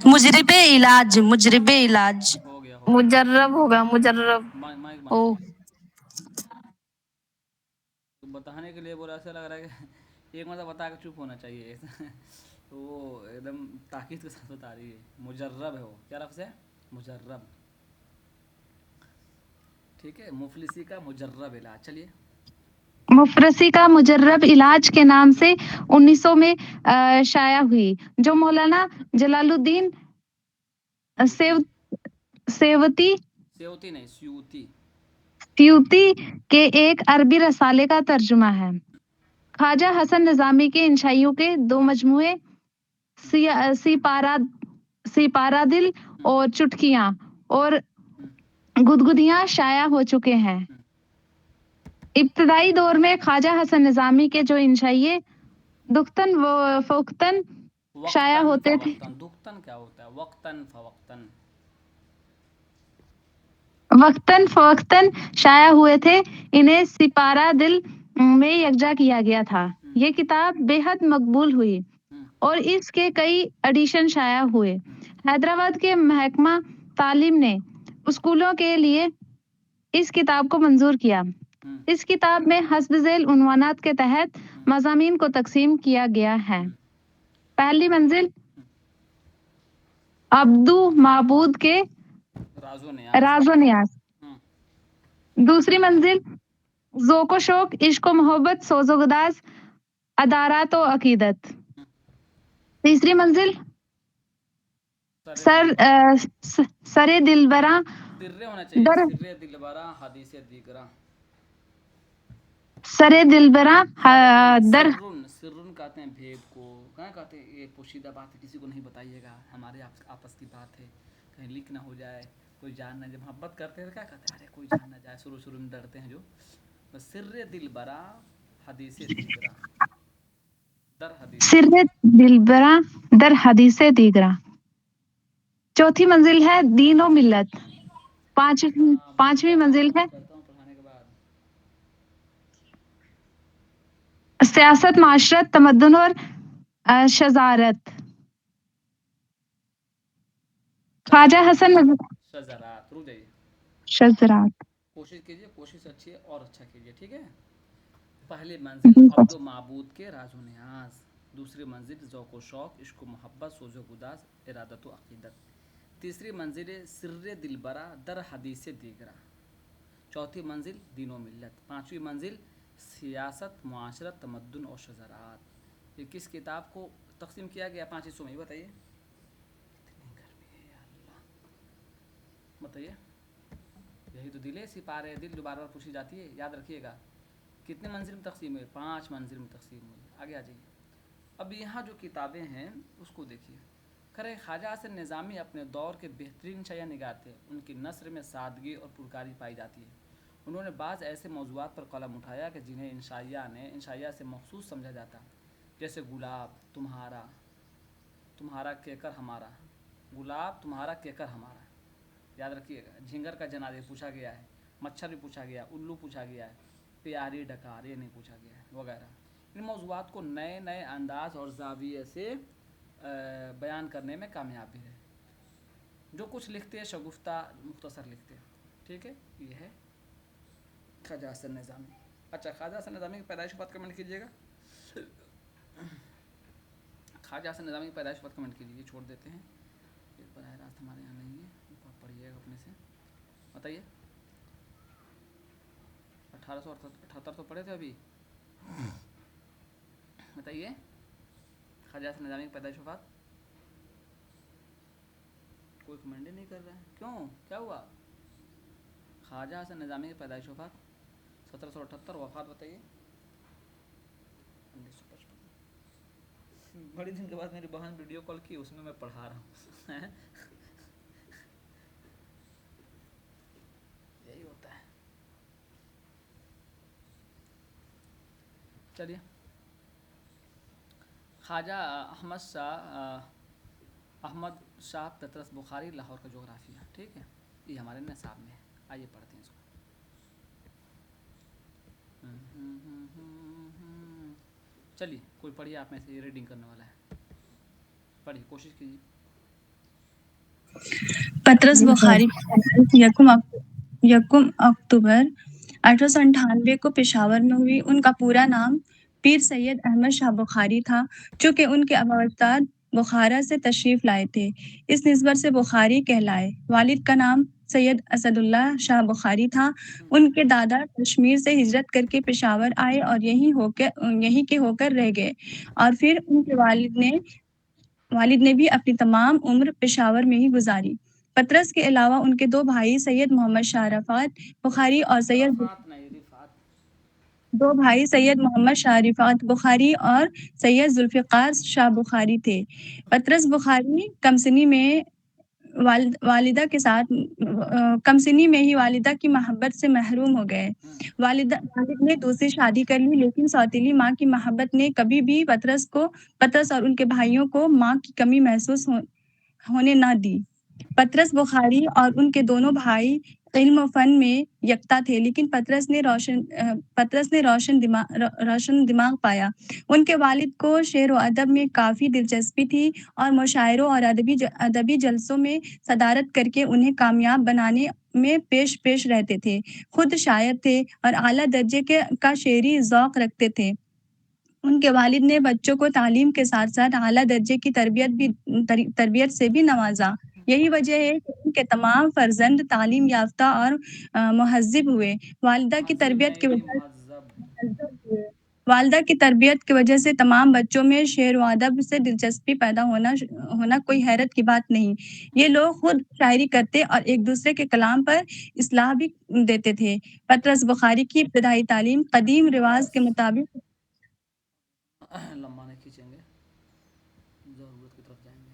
मुजरिब है, मुजरिब इलाज। हो गया। मुजर्रब होगा, मुजर्रब। माइक ओ तो बताने के लिए बोला, ऐसा लग रहा है कि एक मतलब बता के चुप होना चाहिए तो वो एकदम ताकीद के साथ बता रही है। मुजर्रब है वो, क्या लफ्ज़ है, मुजर्रब, ठीक है। मुफलिसी का मुजर्रब इलाज, चलिए। मुफरसी का मुजर्रब इलाज के नाम से 1900 में शाया हुई, जो मौलाना जलालुद्दीन सेवती सेवती नहीं, स्यूती। त्यूती के एक अरबी रसाले का तर्जुमा है। ख्वाजा हसन निज़ामी के इंशाइयों के 2 मजमूए सिपारादिल और चुटकियां और गुदगुदियां शाया हो चुके हैं। इब्तदाई दौर में ख्वाजा हसन निज़ामी के जो इंशाइये दुख्तन व फ़ोख्तन शाया वक्तन होते थे। फवक्तन, दुख्तन क्या होता है, वक्तन फवक्तन। वक्तन फ़वक्तन शाया हुए थे। इन्हें सिपारा दिल में यकजा किया गया था। ये किताब बेहद मकबूल हुई और इसके कई एडिशन शाया हुए। हैदराबाद के महकमा तालीम ने स्कूलों के लिए इस किताब को मंजूर किया। इस किताब में हस्ब ज़ैल उन्वानात के तहत मज़ामीन को तकसीम किया गया है। पहली मंजिल अब्दू माबूद के राजो नियाज। दूसरी मंजिल ज़ोको शौक, इश्क व मोहब्बत, सोज़ोगदाज, अदारात व अकीदत। तीसरी मंजिल सरे दिलबरा सिर्रे होना चाहिए, दर सिर्रे दिलबरा हदीसे दीगरा। सरे दिलबरा दर सिर्रुन, सिर्रुन कहते हैं भेद को, कहाँ कहते हैं ये पोशीदा बात है, किसी को नहीं बताइएगा, हमारे आपस की बात है, कहीं लीक ना हो जाए, कोई जान ना, जब मोहब्बत करते हैं तो क्या कहते हैं, अरे कोई जान ना जाए, शुरू में डरते हैं जो। तो सिर्रे दिलबरा हदीसे दीगरा, दर हदीसे। सिरे दिलबरा दर हदीसे दीगरा। चौथी मंजिल है दीनो मिल्लत। पांचवी मंजिल है करता हूँ पढ़ाने के बाद। सियासत, माशरत, तमद्दुन और शजारत। ख्वाजा हसन शजरात, रुक जाइए, शजरात। कोशिश कीजिए, कोशिश अच्छी है और अच्छा कीजिए, ठीक है। पहली मंजिल अब्दो माबूद के राजो नियाज, دوسری منزل ذوق و شوق، عشق و محبت، سوز و گداز، ارادت و عقیدت۔ تیسری منزل سر دلبرا در حدیث دیگرا۔ چوتھی منزل دین و ملت۔ پانچویں منزل سیاست، معاشرت، تمدن اور شجرات۔ یہ کس کتاب کو تقسیم کیا گیا 5 حصوں میں؟ بتائیے، کتنی گرمی ہے یا اللہ، بتائیے۔ یہی تو دل ہے، سپارے دل دوبارہ بار پوچھی جاتی ہے، یاد رکھیے گا۔ کتنے منزل میں تقسیم ہوئے؟ 5 منزل میں تقسیم ہوئی۔ آگے آ جائیے۔ اب یہاں جو کتابیں ہیں اس کو دیکھیے۔ کرے خواجہ حسن نظامی اپنے دور کے بہترین شیعہ نگار تھے۔ ان کی نثر میں سادگی اور پرکاری پائی جاتی ہے۔ انہوں نے بعض ایسے موضوعات پر قلم اٹھایا کہ جنہیں انشائیہ سے مخصوص سمجھا جاتا، جیسے گلاب تمہارا کیکر ہمارا، گلاب تمہارا کیکر ہمارا، یاد رکھیے گا۔ جھینگر کا جنازہ پوچھا گیا ہے، مچھر بھی پوچھا گیا، الو پوچھا گیا ہے، پیاری ڈکار یہ نہیں پوچھا گیا ہے، وغیرہ۔ ان موضوعات کو نئے نئے انداز اور زاویے سے بیان کرنے میں کامیاب بھی رہے۔ جو کچھ لکھتے ہیں شگفتہ مختصر لکھتے ہیں، ٹھیک ہے۔ یہ ہے خواجہ حسن نظامی۔ اچھا، خواجہ حسن نظامی کی پیدائش وقت کمنٹ کیجیے گا۔ خواجہ حسن نظامی کی پیدائش وقت کمنٹ کیجیے، یہ چھوڑ دیتے ہیں، یہ براہ راست ہمارے یہاں نہیں ہے، پڑھیے گا اپنے سے۔ بتائیے 1878 تو پڑھے تھے ابھی، بتائیے خواجہ حسن نظامی کی پیدائش وفات۔ کوئی کمنٹ نہیں کر رہا ہے، کیوں؟ کیا ہوا؟ خواجہ حسن نظامی کی پیدائش وفات 1778، وفات بتائیے 1955۔ بڑے دن کے بعد میری بہن ویڈیو کال کی، اس میں پڑھا رہا ہوں۔ یہی ہوتا ہے۔ چلیے، خواجہ احمد شاہ پطرس بخاری، لاہور کا جغرافیہ، ٹھیک ہے، یہ ہمارے نصاب میں ہے۔ آئیے پڑھتے ہیں اس کو۔ چلیے، کوئی پڑھیے آپ میں سے، ریڈنگ کرنے والا ہے، پڑھیے، کوشش کیجیے۔ پطرس بخاری یکم اکتوبر 1898 کو پشاور میں ہوئی۔ ان کا پورا نام پیر سید احمد شاہ بخاری تھا، چونکہ ان کے ابا اجداد بخارا سے تشریف لائے تھے، اس نسبت سے بخاری کہلائے۔ والد کا نام سید اسد اللہ شاہ بخاری تھا۔ ان کے دادا کشمیر سے ہجرت کر کے پشاور آئے اور یہیں کے ہو کر رہ گئے، اور پھر ان کے والد نے بھی اپنی تمام عمر پشاور میں ہی گزاری۔ پطرس کے علاوہ ان کے 2 بھائی سید محمد شاہ رفعت بخاری اور سید ذوالفقار شاہ بخاری تھے۔ پطرس بخاری کم سنی میں ہی والدہ کی محبت سے محروم ہو گئے۔ والد نے دوسری شادی کر لی، لیکن سوتیلی ماں کی محبت نے کبھی بھی پطرس اور ان کے بھائیوں کو ماں کی کمی محسوس ہونے نہ دی۔ پطرس بخاری اور ان کے دونوں بھائی علم و فن میں یکتا تھے، لیکن پطرس نے روشن دماغ پایا۔ ان کے والد کو شعر و ادب میں کافی دلچسپی تھی اور مشاعروں اور ادبی جلسوں میں صدارت کر کے انہیں کامیاب بنانے میں پیش رہتے تھے۔ خود شاعر تھے اور اعلیٰ درجے کا شعری ذوق رکھتے تھے۔ ان کے والد نے بچوں کو تعلیم کے ساتھ ساتھ اعلیٰ درجے کی تربیت سے بھی نوازا۔ یہی وجہ ہے کہ ان کے تمام فرزند تعلیم یافتہ اور مہذب ہوئے۔ والدہ کی تربیت کی وجہ سے تمام بچوں میں شعر و ادب سے دلچسپی پیدا ہونا کوئی حیرت کی بات نہیں۔ یہ لوگ خود شاعری کرتے اور ایک دوسرے کے کلام پر اصلاح بھی دیتے تھے۔ پطرس بخاری کی ابتدائی تعلیم قدیم رواج کے مطابق لمبا نہیں کھینچیں گے، ضرورت کی طرف جائیں گے،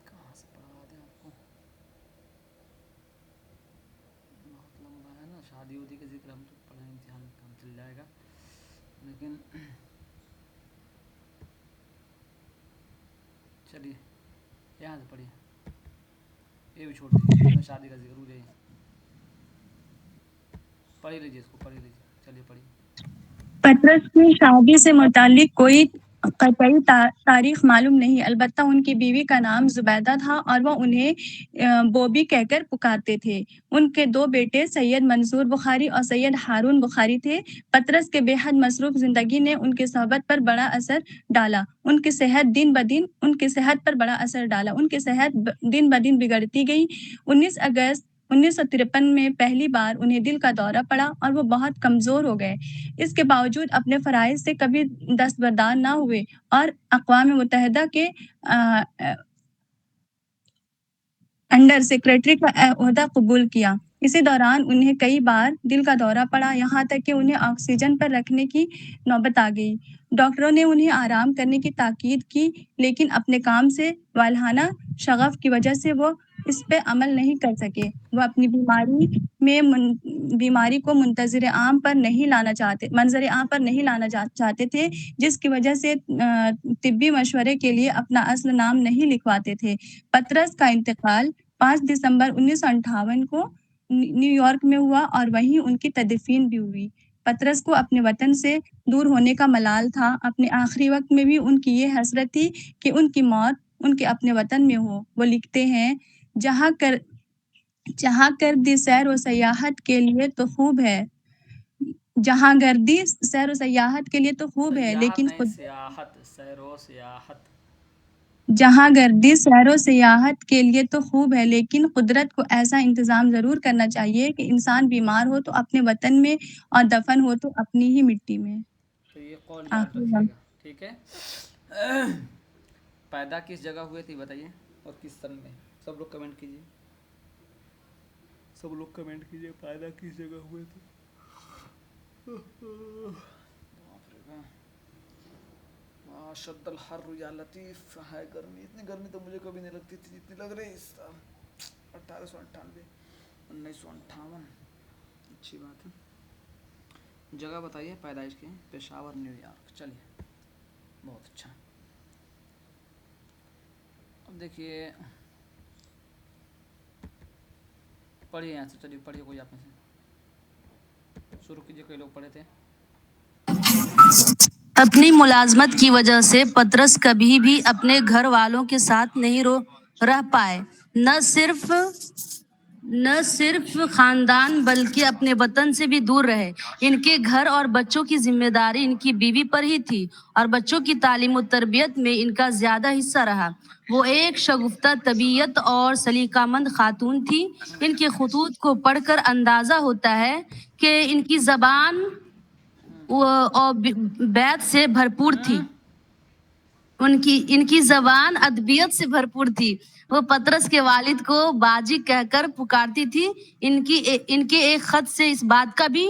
کہاں سے پڑھا دیں آپ کو، بہت لمبا ہے نا۔ شادی ودی کا ذکر ہم تو پڑھیں، امتحان میں کام چل جائے گا، لیکن چلیے یہاں سے پڑھیے، یہ بھی چھوڑ دیجیے، اس میں شادی کا ذکر ہو جائے۔ पढ़ लीजिए इसको, पढ़ लीजिए, चलिए पढ़िए। पतरस की शादी से मुतालिक कोई कतई तारीख मालूम नहीं, अलबत्ता उनकी बीवी का नाम जुबैदा था और वह उन्हें बोबी कहकर पुकारते थे। उनके 2 बेटे सैयद मंसूर बुखारी और सैयद हारून बुखारी थे। पतरस के बेहद मसरूफ जिंदगी ने उनकी सोहबत पर बड़ा असर डाला। उनकी सेहत दिन ब दिन बिगड़ती गई। 19 अगस्त 1953 में पहली बार उन्हें दिल का दौरा पड़ा और वो बहुत कमजोर हो गए। इसके बावजूद अपने फराइज से कभी दस्तबरदार ना हुए और अक़वाम मुत्तहिदा के अंडर सेक्रेटरी का ओहदा कबूल किया। इसी दौरान उन्हें कई बार दिल का दौरा पड़ा, यहाँ तक कि उन्हें ऑक्सीजन पर रखने की नौबत आ गई। डॉक्टरों ने उन्हें आराम करने की ताकीद की, लेकिन अपने काम से वालहाना शगफ की वजह से वो इस पे अमल नहीं कर सके। वो अपनी बीमारी को मंजर आम पर नहीं लाना चाहते थे, जिसकी वजह से तिब्बी मशवरे के लिए अपना असल नाम नहीं लिखवाते थे। पतरस का इंतकाल 5 दिसंबर 1958 को न्यूयॉर्क में हुआ और वहीं उनकी तदफीन भी हुई। पतरस को अपने वतन से दूर होने का मलाल था। अपने आखिरी वक्त में भी उनकी ये हसरत थी कि उनकी मौत उनके अपने वतन में हो। वो लिखते हैं, जहाँ गर्दी सैर व सयाहत के लिए तो खूब है, जहाँ गर्दी सैर व सयाहत के लिए तो खूब है, लेकिन जहाँ गर्दी सैर व सियाहत के लिए तो खूब है, लेकिन कुदरत को ऐसा इंतज़ाम ज़रूर करना चाहिए कि इंसान बीमार हो तो अपने वतन में और दफन हो तो अपनी ही मिट्टी में। तो ये कौल याद रखिएगा, ठीक है। पैदा किस जगह हुए थे बताइए, और किस सन में? सब लोग कमेंट कीजिए, पैदा किस जगह हुए थे। शद्दल हर्र या लतीफ़ है गर्मी, इतनी गर्मी तो मुझे कभी नहीं लगती थी जितनी लग रही इस 1898 1958। अच्छी बात है। जगह बताइए पैदाइश की। पेशावर, न्यूयॉर्क। चलिए, बहुत अच्छा। अब देखिए, पढ़िए यहाँ से, चलिए पढ़िए, कोई आप में से शुरू कीजिए। कई लोग पढ़े थे। अपनी मुलाजमत की वजह से पतरस कभी भी अपने घर वालों के साथ नहीं रह पाए। न सिर्फ खानदान बल्कि अपने वतन से भी दूर रहे। इनके घर और बच्चों की जिम्मेदारी इनकी बीवी पर ही थी और बच्चों की तालीम और तरबियत में इनका ज्यादा हिस्सा रहा। वो एक शगुफ्ता तबीयत और सलीकामंद खातून थी। इनके खुतूत को पढ़कर अंदाजा होता है कि इनकी जबान और बैत से भरपूर थी। इनकी जबान अदबियत से भरपूर थी। वो पतरस के वालिद को बाजी कहकर पुकारती थी। इनके एक खत से इस बात का भी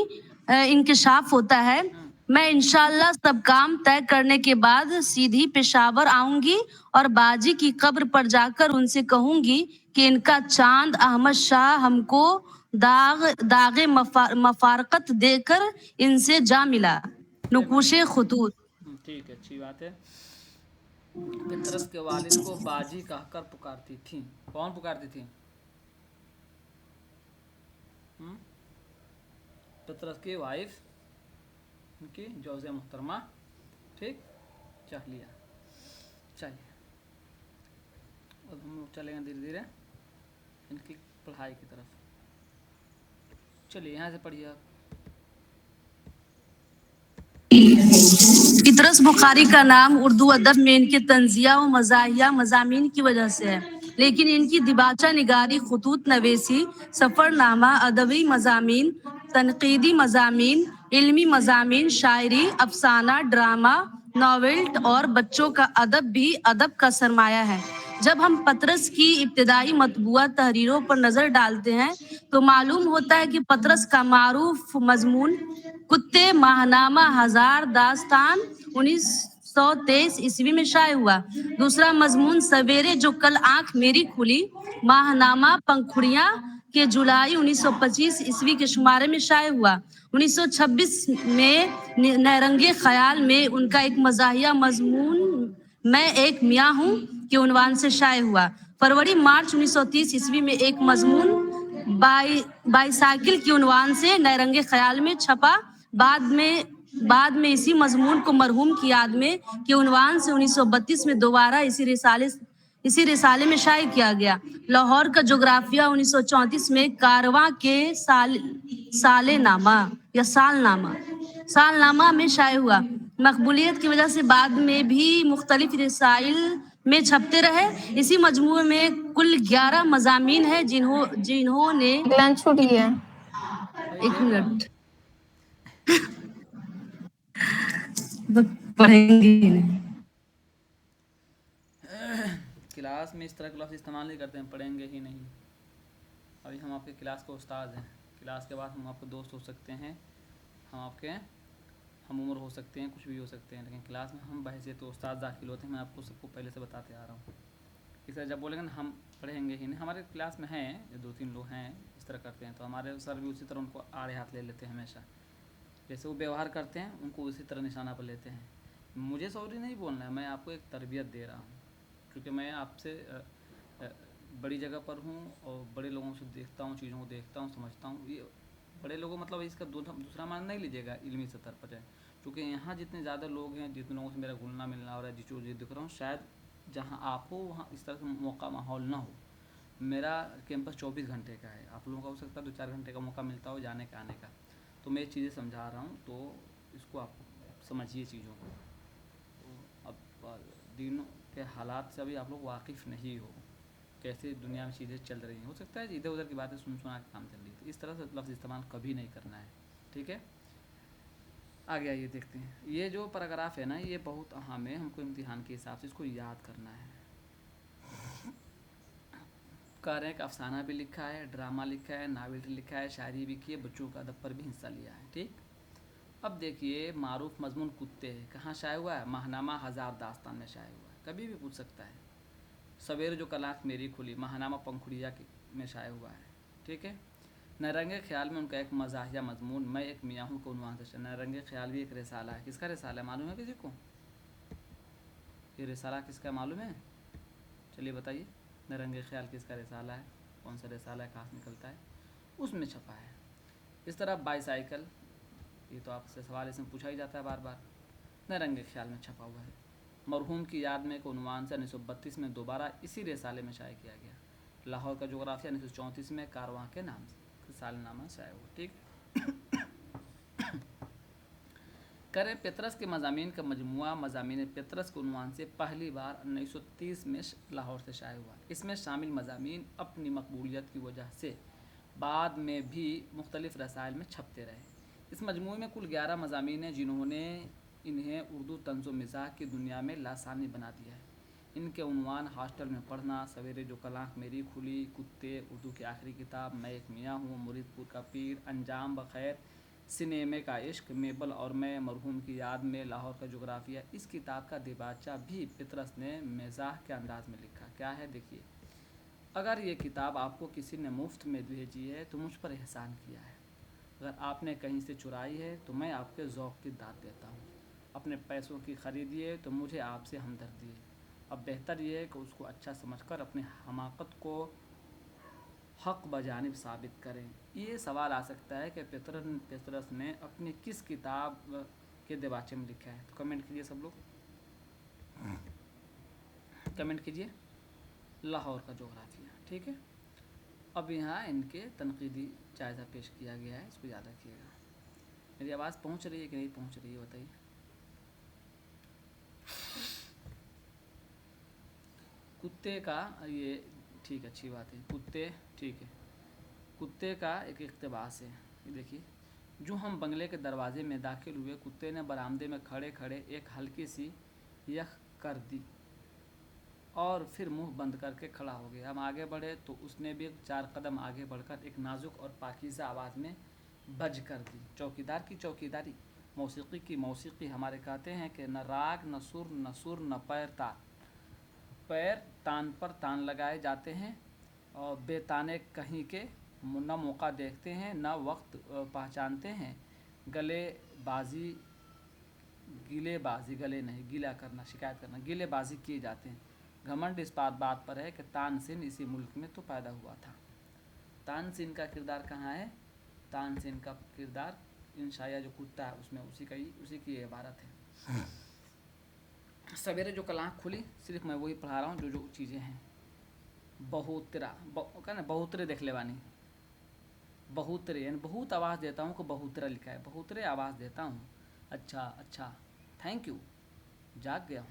इंकशाफ होता है, मैं इंशाअल्लाह सब काम तय करने के बाद सीधी पेशावर आऊंगी और बाजी की कब्र पर जाकर उनसे कहूंगी कि इनका चांद अहमद शाह हमको दागे मफारकत देकर इनसे जा मिला। नुकूशे खुतूत। ठीक है, अच्छी बात है। पतरस के वालिद को बाजी कहकर पुकारती थी। कौन पुकारती थी? पतरस की वाइफ, उनकी जौज़े मुहतरमा। ठीक, चलिए अब हम लोग चलेंगे धीरे धीरे इनकी पढ़ाई की तरफ। चलिए यहाँ से पढ़िए आप। पतरस बुखारी का नाम उर्दू अदब में इनके तंजिया व मज़ाहिया मज़ामीन की वजह से है, लेकिन इनकी दिबाचा निगारी, खुतूत नवेसी, सफ़रनामा, अदबी मज़ामीन, तनकीदी मज़ामीन, इल्मी मज़ामीन, शायरी, अफसाना, ड्रामा, नॉवेल्ट और बच्चों का अदब भी अदब का सरमाया है। जब हम पतरस की इब्तिदाई मतबूआ तहरीरों पर नज़र डालते हैं तो मालूम होता है कि पतरस का मारूफ मजमून कुत्ते माहनामा हजार दास्तान 1923 ईस्वी में शाये हुआ। दूसरा मजमून सवेरे जो कल आंख मेरी खुली माहनामा पंखुड़ियां के जुलाई 1925 ईस्वी के शुमारे में शाये हुआ। 1926 में नैरंगे ख्याल में उनका एक मज़ाहिया मजमून मैं एक मियाँ हूँ के उन्वान से शाये हुआ। फरवरी मार्च 1930 ईस्वी में एक मजमून बाईसाइकिल के उन्वान से नए रंगे ख्याल में छपा। बाद में इसी मजमून को मरहूम की याद में के उन्वान से 1932 में दोबारा इसी रिसाले में शाये किया गया। लाहौर का जोग्राफिया 1934 में कारवां के सालनामा में शाये हुआ। मकबूलियत की वजह से बाद में भी मुख्तलिफ रसाइल में छपते रहे। इसी मजमूए में कुल 11 मजामीन है जिन्होंने लाइन छूट गई है। एक मिनट पढ़ेंगे ही नहीं। क्लास में इस तरह के लफ्ज़ इस्तेमाल नहीं करते हैं, पढ़ेंगे ही नहीं। अभी हम आपके क्लास के उस्ताद हैं, क्लास के बाद हम आपके दोस्त हो सकते हैं, हम आपके हम उम्र हो सकते हैं, कुछ भी हो सकते हैं, लेकिन क्लास में हम बहैसियत उस्ताद दाखिल होते हैं। मैं आपको सबको पहले से बताते आ रहा हूँ। इस तरह जब बोलेंगे ना हम पढ़ेंगे ही नहीं, हमारे क्लास में हैं 2-3 लोग हैं इस तरह करते हैं, तो हमारे सर भी उसी तरह उनको आड़े हाथ ले लेते हैं हमेशा। जैसे वो व्यवहार करते हैं उनको उसी तरह निशाना पर लेते हैं। मुझे सॉरी नहीं बोलना है, मैं आपको एक तरबियत दे रहा हूँ, क्योंकि मैं आपसे बड़ी जगह पर हूँ और बड़े लोगों से देखता हूँ, चीज़ों को देखता हूँ, समझता हूँ। ये बड़े लोगों मतलब इसका दूसरा मान नहीं लीजिएगा इल्मी सतह पर है, क्योंकि यहाँ जितने ज़्यादा लोग हैं, जितने लोगों से मेरा घुलना मिलना हो रहा है, जो दिख रहा हूँ, शायद जहाँ आप हो वहाँ इस तरह से मौका माहौल ना हो। मेरा कैंपस 24 घंटे का है, आप लोगों का हो सकता है 2-4 घंटे का मौका मिलता हो जाने का आने का, तो मैं चीज़ें समझा रहा हूँ, तो इसको आप समझिए चीज़ों को। तो अब दिनों के हालात से अभी आप लोग वाकिफ़ नहीं हो, कैसे दुनिया में चीज़ें चल रही हैं। हो सकता है इधर उधर की बातें सुना के काम चल रही थी, इस तरह से लफ्ज़ इस्तेमाल कभी नहीं करना है, ठीक है। आगे आइए देखते हैं। ये जो पैराग्राफ है ना, ये बहुत अहम है, हमको इम्तिहान के हिसाब से इसको याद करना है। कह रहे हैं कि अफसाना भी लिखा है, ड्रामा लिखा है, नावल लिखा है, शायरी भी की है, बच्चों का अदब पर भी हिस्सा लिया है, ठीक। अब देखिए मारूफ मजमून कुत्ते है कहाँ शाये हुआ है? महानामा हज़ार दास्तान में शाये हुआ है, कभी भी पूछ सकता है। सवेरे जो कलाक मेरी खुली, महानामा पंखुड़िया में शाये हुआ है, ठीक है। नरंगे ख्याल में उनका एक मज़ाहिया मजमून मैं एक मियाँ हूँ को उन्वान से। नरंगे ख्याल भी एक रिसाला है। किसका रिसाला है मालूम है किसी को? ये रिसाला किसका मालूम है? चलिए बताइए, नरंगे ख्याल किसका रिसाला है, कौन सा रिसाला है, कहाँ से निकलता है, उसमें छपा है। इस तरह बाईसाइकिल, ये तो आपसे सवाल इसमें पूछा ही जाता है बार बार, नरंगे ख्याल में छपा हुआ है। मरहूम की याद में एक उन्वान से 1932 में दोबारा इसी रिसाले में शाये किया गया। लाहौर का जोग्राफिया 1934 में कारवां के नाम से सालनामा शाये हुआ, ठीक। करें पेतरस के मज़ामीन का मजमुआ मज़ामीन पेतरस के उन्वान से पहली बार 1930 में लाहौर से शाये हुआ। इसमें शामिल मज़ामीन अपनी मकबूलियत की वजह से बाद में भी मुख्तलिफ़ रसाइल में छपते रहे। इस मजमूए में कुल 11 मज़ामीन हैं जिन्होंने इन्हें उर्दू तंज़ो मिज़ाह की दुनिया में लासानी बना दिया है। इनके उन्वान हॉस्टल में पढ़ना, सवेरे जो कलाक मेरी खुली, कुत्ते, उर्दू की आखिरी किताब, मैं एक मियाँ हूँ, मुरीदपुर का पीर, अंजाम बखैर, सिनेमे का इश्क, मेबल और मैं, मरहूम की याद में, लाहौर का जोग्राफिया। इस किताब का दिबाचा भी पेतरस ने मिज़ाह के अंदाज में लिखा। क्या है देखिए, अगर ये किताब आपको किसी ने मुफ्त में भेजी है तो मुझ पर एहसान किया है, अगर आपने कहीं से चुराई है तो मैं आपके ज़ौक़ की दाद देता हूँ, अपने पैसों की खरीदी है तो मुझे आपसे हमदर्दी है। अब बेहतर ये है कि उसको अच्छा समझकर अपनी हमाकत को हक़ बजानिब साबित करें। ये सवाल आ सकता है कि पेतरस ने अपनी किस किताब के दिबाचे में लिखा है, तो कमेंट कीजिए सब लोग, कमेंट कीजिए लाहौर का जोग्राफिया, ठीक है। अब यहाँ इनके तनकीदी जायज़ा पेश किया गया है, इसको याद रखिएगा। मेरी आवाज़ पहुँच रही है कि नहीं पहुँच रही है बताइए। कुत्ते का ये ठीक है, अच्छी बात है, कुत्ते ठीक है। कुत्ते का एक इक़्तिबास है, ये देखिए। जो हम बंगले के दरवाजे में दाखिल हुए, कुत्ते ने बरामदे में खड़े खड़े एक हल्की सी यख कर दी और फिर मुंह बंद करके खड़ा हो गया। हम आगे बढ़े तो उसने भी 4 कदम आगे बढ़कर एक नाजुक और पाकीज़ा आवाज़ में बज कर दी, चौकीदार की चौकीदारी, मौसीकी की मौसीकी। हमारे कहते हैं कि न राग न सुर न सुर न पैर तान, पैर तान पर तान लगाए जाते हैं और बेताने कहीं के न मौका देखते हैं न वक्त पहचानते हैं। गिलेबाजी गले नहीं, गिला करना, शिकायत करना, गिलेबाजी किए जाते हैं। घमंड इस बात पर है कि तानसेन इसी मुल्क में तो पैदा हुआ था। तानसेन का किरदार कहाँ है? तानसेन का किरदार इंशाया जो कुत्ता है उसमें उसी की इबारत है। सवेरे जो कल आँख खुली सिर्फ मैं वही पढ़ा रहा हूँ जो चीज़ें हैं। बहुतरा कहना बहुतरे देख ले बानी, बहुतरे यानी बहुत आवाज़ देता हूँ को बहुतरा लिखा है, बहुतरे आवाज़ देता हूँ। अच्छा अच्छा, थैंक यू, जाग गया हूँ,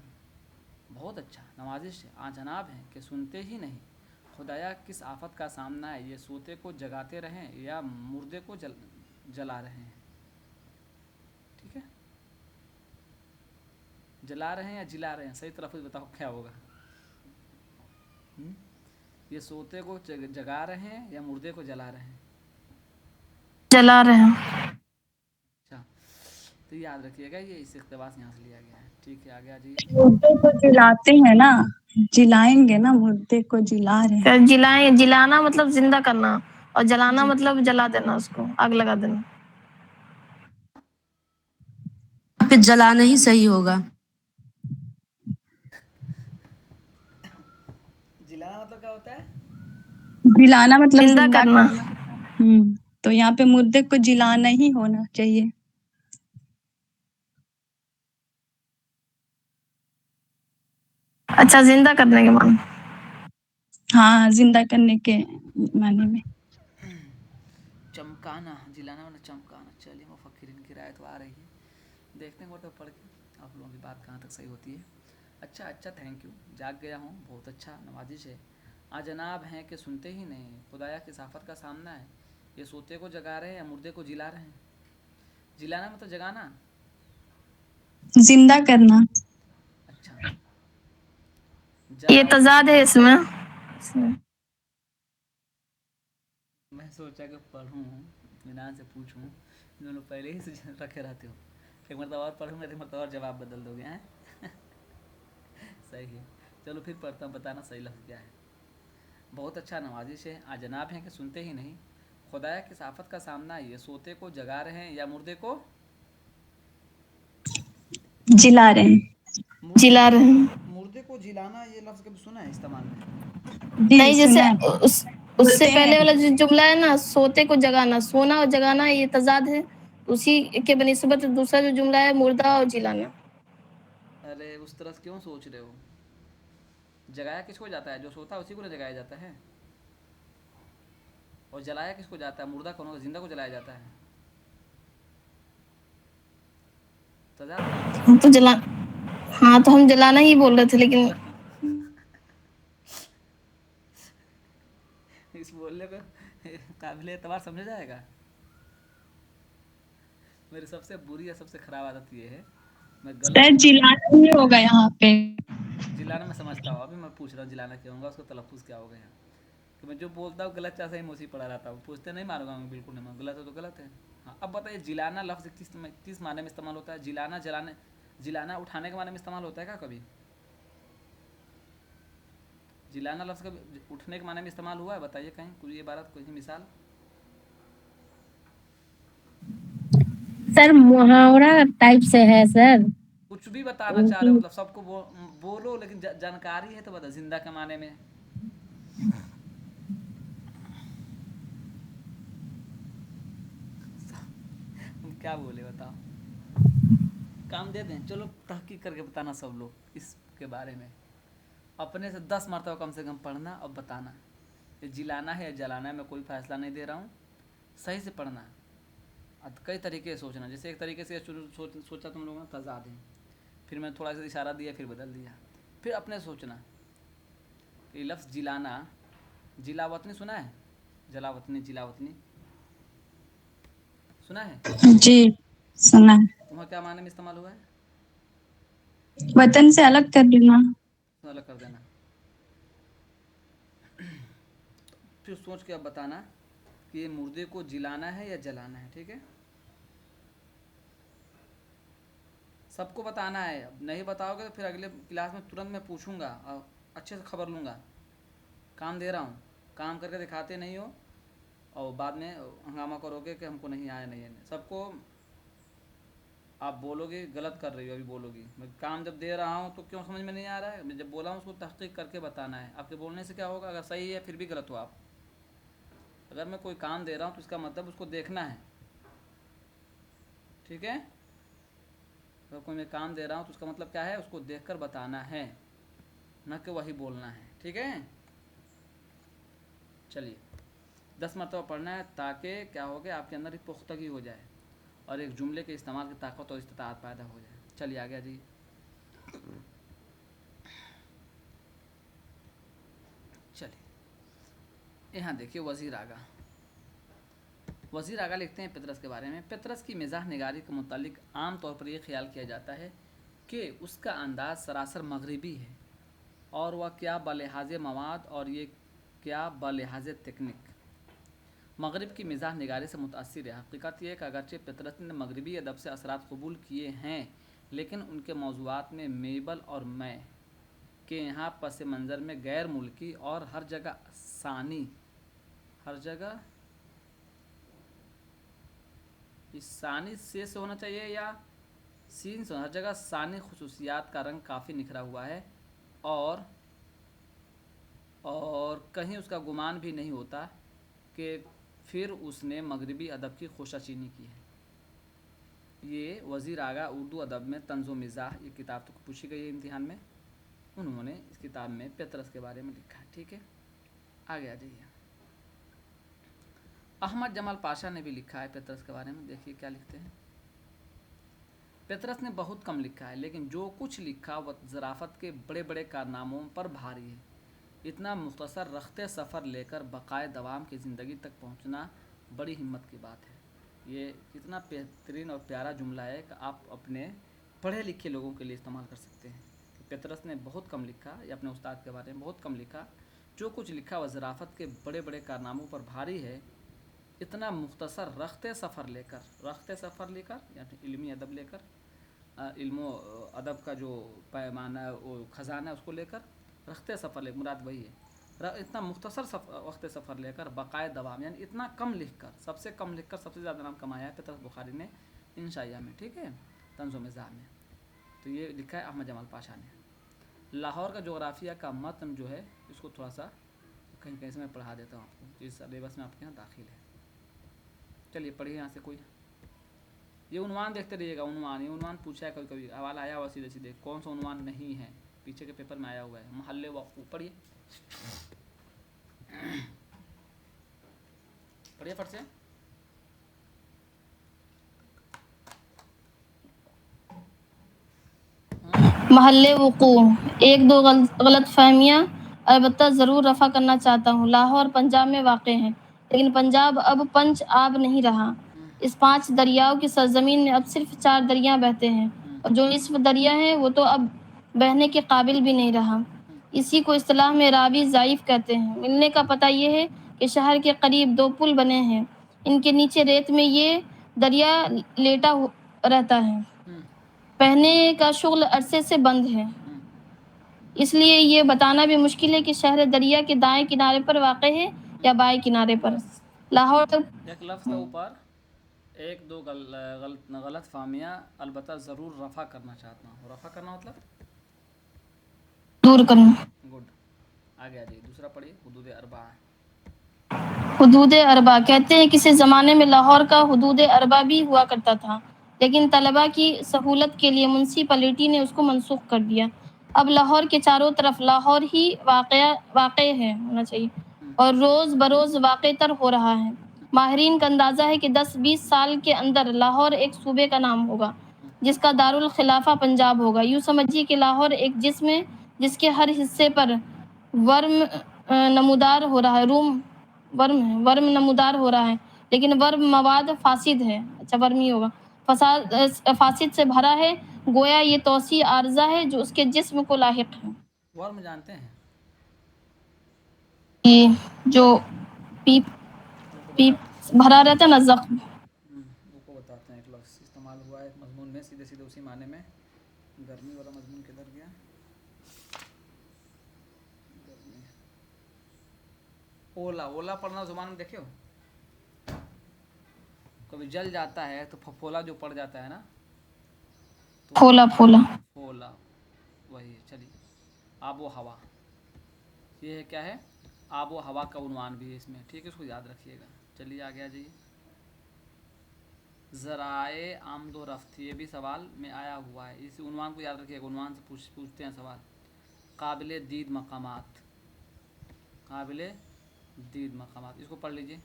बहुत अच्छा, नवाजिश है, आजनाब हैं कि सुनते ही नहीं। खुदाया किस आफत का सामना है, ये सोते को जगाते रहें या मुर्दे को जला रहे हैं। ठीक है, जला रहे हैं या जिला रहे हैं, सही तरफ बताओ क्या होगा। ये सोते को जगा रहे हैं या मुर्दे को जला रहे हैं? जला रहे हैं। अच्छा, तो याद रखिएगा ये इस इक़्तिबास यहाँ से लिया गया है। ठीक है, आगे आ जाइए। मुर्दे को जिलाते हैं ना, जिलाएंगे ना, मुर्दे को जिला रहे हैं। जिलाएं, जिलाना मतलब जिंदा करना और जलाना जी। मतलब जला देना, उसको आग लगा देना। पे जलाना ही सही होगा। जिलाना मतलब क्या होता है? जिलाना मतलब जिंदा जिंदा करना। करना। तो यहाँ पे मुर्दे को जिलाना ही होना चाहिए। अच्छा, जिंदा करने के माने। हाँ, जिंदा करने के माने में। चमकाना, जिलाना मतलब चमकाना। चलिए, मुफक्किरीन की राय तो आ रही है, देखते हैं तो पढ़ के आप लोगों की बात कहाँ तक सही होती है। अच्छा अच्छा, थैंक यू, जाग गया हूँ, बहुत अच्छा, नवाजिश है, आजनाब हैं कि सुनते ही नहीं। खुदाया किस आफत का सामना है, ये सोते को जगा रहे हैं या मुर्दे को जिला रहे हैं? जिलाना मतलब जगाना, जिंदा करना। अच्छा। ये तजाद है इसमें। मैं सोचा कि पढ़ूँ, इत्मीनान से पूछूँ, दोनों पहले ही से रखे रहते हो, एक मरतबा और पढ़ूँगा, एक मरतबा और जवाब बदल दोगे हैं। सही है, चलो फिर पढ़ता हूँ, बताना सही लफ्ज़ क्या है। बहुत अच्छा, नवाजिश है, आजनाब हैं कि सुनते ही नहीं। खुदाया किस आफत का सामना है, ये सोते को जगा रहे हैं या मुर्दे को जिला रहे हैं। जिला रहे हैं। मुर्दे को जिलाना, ये लफ्ज़ कभी सुना है इस्तेमाल में? जी, नहीं, जैसे सुना है। उससे बोलते हैं। पहले वाला जो जुमला है ना, सोते को जगाना, सोना और जगाना ये तजाद है, उसी के बनिस्बत दूसरा जो जुमला है मुर्दा और जिलाना। अरे उस तरह से क्यों सोच रहे हो? जगाया किसको जाता है, जो सोता है उसी को ना जगाया जाता है। और जलाया किसको जाता है, मुर्दा कौन होगा, जिंदा को जलाया जाता है। तजाद बना दिया। हम तो जला हाँ, तो हम जलाना ही बोल रहे थे, लेकिन इस बोलने पे काबिल एतबार समझा जाएगा। मेरी सबसे बुरी या सबसे ख़राब आदत ये है, मैं गलत सर, जिलाना ही होगा यहाँ पे। जिलाना मैं समझता हूँ, अभी मैं पूछ रहा हूँ जिलाना क्या होगा, उसका तलफ़ुज़ क्या होगा यहाँ, कि मैं जो बोलता हूँ गलत चाहे सही मैं उसी पढ़ा रहता हूँ, पूछते नहीं मारूंगा मैं, बिल्कुल नहीं, गलत है तो गलत है। हाँ, अब बताइए, जिलाना लफ्ज़ किस माने में इस्तेमाल होता है? जिलाना जलाने, जिलाना उठाने के माने में इस्तेमाल होता है क्या कभी? जिलाना लफ्ज़ कभी उठने के माने में इस्तेमाल हुआ है? बताइए कहीं कोई इबारत, कोई मिसाल। सर मुहावरा टाइप से है सर। कुछ भी बताना चाह रहे हो, मतलब सबको बोलो, लेकिन जानकारी है तो बता। जिंदा के माने में क्या बोले बताओ, काम दे दें, चलो तहकीक करके बताना सब लोग इसके बारे में, अपने से 10 मरतबा कम से कम पढ़ना और बताना। ये जिलाना है या जलाना है, मैं कोई फैसला नहीं दे रहा हूँ, सही से पढ़ना। अब कई तरीके से सोचना, जैसे एक तरीके से सोचा तुम लोगों ने तजाद है, फिर मैंने थोड़ा सा इशारा दिया, फिर बदल दिया, फिर अपने सोचना। ये लफ्ज़ जिलाना, जिलावतनी सुना है? जलावतनी, जिलावतनी सुना है? जी, सुना है। तुम्हारा क्या माने में इस्तेमाल हुआ है? वतन से अलग कर देना। तो अलग कर देना। फिर सोच के अब बताना कि ये मुर्दे को जिलाना है या जलाना है। ठीक है, सबको बताना है, अब नहीं बताओगे तो फिर अगले क्लास में तुरंत मैं पूछूंगा और अच्छे से खबर लूँगा। काम दे रहा हूँ, काम करके दिखाते नहीं हो और बाद में हंगामा करोगे कि हमको नहीं आया, नहीं है। सबको आप बोलोगे गलत कर रही हो, अभी बोलोगी मैं काम जब दे रहा हूँ तो क्यों समझ में नहीं आ रहा है, मैं जब बोला हूँ उसको तहकीक करके बताना है। आपके बोलने से क्या होगा, अगर सही है फिर भी गलत हो आप, अगर मैं कोई काम दे रहा हूँ तो इसका मतलब उसको देखना है, ठीक है। अगर कोई मैं काम दे रहा हूँ तो उसका मतलब क्या है, उसको देखकर बताना है, न कि वही बोलना है, ठीक है। चलिए 10 मरतबा पढ़ना है ताकि क्या हो गया, आपके अंदर एक पुख्तगी हो जाए और एक जुमले के इस्तेमाल की ताकत और इस्तिताअत पैदा हो जाए। चलिए आगे आ जाइए। चलिए यहाँ देखिए वज़ीर आगा। वज़ीर आगा लिखते हैं पेतरस के बारे में, पेतरस की मिजाह निगारी के मुतालिक आम तौर पर यह ख्याल किया जाता है कि उसका अंदाज़ सरासर मगरिबी है और वह क्या बलिहाज मवाद और ये क्या बलिहाज तकनीक मगरिब की मिजाह निगारी से मुतासिर है। हकीकत यह है कि अगरचे पेतरस ने मगरिबी अदब से असरात कबूल किए हैं, लेकिन उनके मौज़ूआत में मेबल और मैं के यहाँ पस मंज़र में गैर मुल्की और हर जगह सानी, हर जगह इस सानी से होना चाहिए या सीन से, हर जगह सानी खुसूसियात का रंग काफ़ी निखरा हुआ है और कहीं उसका गुमान भी नहीं होता कि फिर उसने मगरिबी अदब की खुशाचीनी की है। ये वज़ीर आगा उर्दू अदब में तंज़ो मिज़ाह, ये किताब तो पूछी गई है इम्तिहान में, उन्होंने इस किताब में पेतरस के बारे में लिखा है, ठीक है। आगे आ जाइए। अहमद जमाल पाशा ने भी लिखा है पेतरस के बारे में, देखिए क्या लिखते हैं। पेतरस ने बहुत कम लिखा है, लेकिन जो कुछ लिखा वह ज़राफ़त के बड़े बड़े कारनामों पर भारी है। इतना मुख्तसर रख्ते सफ़र लेकर बक़ाए दवाम की ज़िंदगी तक पहुंचना बड़ी हिम्मत की बात है। ये कितना बेहतरीन और प्यारा जुमला है कि आप अपने पढ़े लिखे लोगों के लिए इस्तेमाल कर सकते हैं। पेतरस ने बहुत कम लिखा, या अपने उस्ताद के बारे में बहुत कम लिखा, जो कुछ लिखा वह ज़राफ़त के बड़े बड़े कारनामों पर भारी है। इतना मुख्तसर रख्ते सफ़र लेकर यानी इल्मी अदब लेकर, इल्मो अदब का जो पैमाना वो ख़जाना है उसको लेकर रख्ते सफ़र ले, मुराद वही है। इतना मुख्तसर वक्त सफ़र लेकर बक़ाए दवाम यानी इतना कम लिख कर, सबसे कम लिख कर सबसे ज़्यादा नाम कमाया है पेतरस बुखारी ने इंशाइया में, ठीक है, तंज़ो मिज़ाह में। तो ये लिखा है अहमद जमाल पाशा ने। लाहौर का जोग्राफिया का मतन जो है इसको थोड़ा सा कहीं कहीं से मैं पढ़ा देता हूँ आपको, जिस सिलेबस में आपके यहाँ दाखिल है। चलिए पढ़िए यहाँ से कोई, ये उन्वान देखते रहिएगा। ये उन्वान पूछा है कभी कभी, हवाला आया हुआ सीधे सीधे, कौन सा उन्वान नहीं है, पीछे के पेपर में आया हुआ है, महल्ले वक़्फ़। पढ़िए पढ़िए फट से। महल्ले वक़ू, एक दो गलत फहमियाँ अलबत्ता ज़रूर रफ़ा करना चाहता हूँ। लाहौर पंजाब में वाक़ है, लेकिन पंजाब अब पंच आब नहीं रहा। इस 5 दरियाओं की सरज़मीन में अब सिर्फ 4 दरिया बहते हैं और जो निस्फ़ दरिया है वो तो अब बहने के काबिल भी नहीं रहा। इसी को इस्तिलाह में रावी ज़ाइफ़ कहते हैं। मिलने का पता ये है कि शहर के करीब 2 पुल बने हैं, इनके नीचे रेत में ये दरिया लेटा रहता है। पहने का शुग़्ल अरसे से बंद है, इसलिए ये बताना भी मुश्किल है कि शहर दरिया के दाएं किनारे पर वाक़ है या बाएं किनारे पर। लाहौर तक एक लफ्ज़ के ऊपर एक दो गलत फाहमियाँ अलबत्ता ज़रूर रफ़ा करना चाहता हूँ। रफ़ा करना मतलब दूर करना। गुड, आगे आ जाइए। दूसरा पढ़िए, हुदूद अरबा। हुदूद अरबा कहते हैं किसी ज़माने में लाहौर का हुदूद अरबा भी हुआ करता था, लेकिन तलबा की सहूलत के लिए म्युनिसिपैलिटी ने उसको मनसूख कर दिया। अब लाहौर के चारों तरफ लाहौर ही वाक़ है होना चाहिए और रोज़ बरोज़ वाक़ तर हो रहा है। माहिरीन का अंदाज़ा है कि 10-20 साल के अंदर लाहौर एक सूबे का नाम होगा, जिसका दारुल खिलाफा पंजाब होगा। यूँ समझिए कि लाहौर एक जिस्म है जिसके हर हिस्से पर वर्म नमूदार हो रहा है, वर्म नमूदार हो रहा है, लेकिन वर्म मवाद फासिद है। अच्छा, वर्मी होगा, फासिद से भरा है, गोया ये तौसी आर्जा है जो उसके जिस्म को लाहिक है। वर्म जानते हैं? ये जो पीप भरा रहता है ना, जख्म, वो बताते हैं। एक लफ्ज़ इस्तेमाल हुआ है एक मजमून में, सीधे सीधे उसी माने में। गर्मी वाला मजमून किधर गया? गर्मी, ओला। ओला पढ़ना ज़ुबान में देखे हो? कभी जल जाता है तो फफोला जो पड़ जाता है ना, तो फोला, फोला वही। चलिए आबो हवा, ये है क्या है? आब व हवा का उन्वान भी है इसमें, ठीक है, इसको याद रखिएगा। चलिए आगे आ जाइए। ज़राए आमदो रफ्त, ये भी सवाल में आया हुआ है, इस उन्वान को याद रखिएगा, उन्वान से पूछते हैं सवाल। काबिल दीद मकामात, काबिल दीद मकामात, इसको पढ़ लीजिए।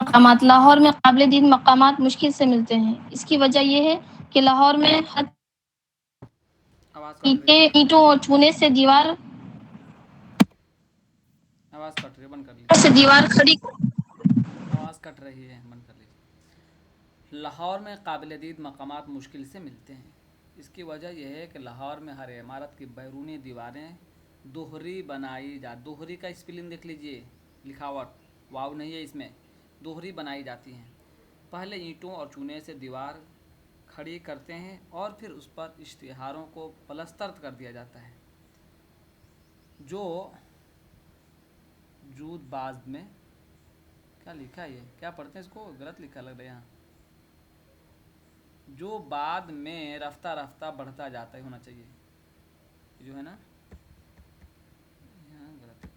मकामात, लाहौर में काबिल दीद मकामात मुश्किल से मिलते हैं। इसकी वजह यह है कि लाहौर में हर आवाज़ कट रही है, ईंटों और चूने से दीवार आवाज़ कट रही है, बंद कर लीजिए। खड़ी आवाज़ कट रही है, बंद कर लीजिए। लाहौर में काबिल दीद मकामात मुश्किल से मिलते हैं। इसकी वजह यह है कि लाहौर में हर इमारत की बैरूनी दीवारें दोहरी बनाई दोहरी का स्पेलिंग देख लीजिए, लिखावट, वाव नहीं है इसमें, दोहरी बनाई जाती हैं। पहले ईंटों और चूने से दीवार खड़ी करते हैं और फिर उस पर इश्तिहारों को पलस्तर कर दिया जाता है, जो जूद बाज में, क्या लिखा है ये, क्या पढ़ते हैं इसको, गलत लिखा लग रहा है यहाँ, जो बाद में रफ्ता रफ्ता बढ़ता जाता है, होना चाहिए जो है ना, यहाँ गलत है,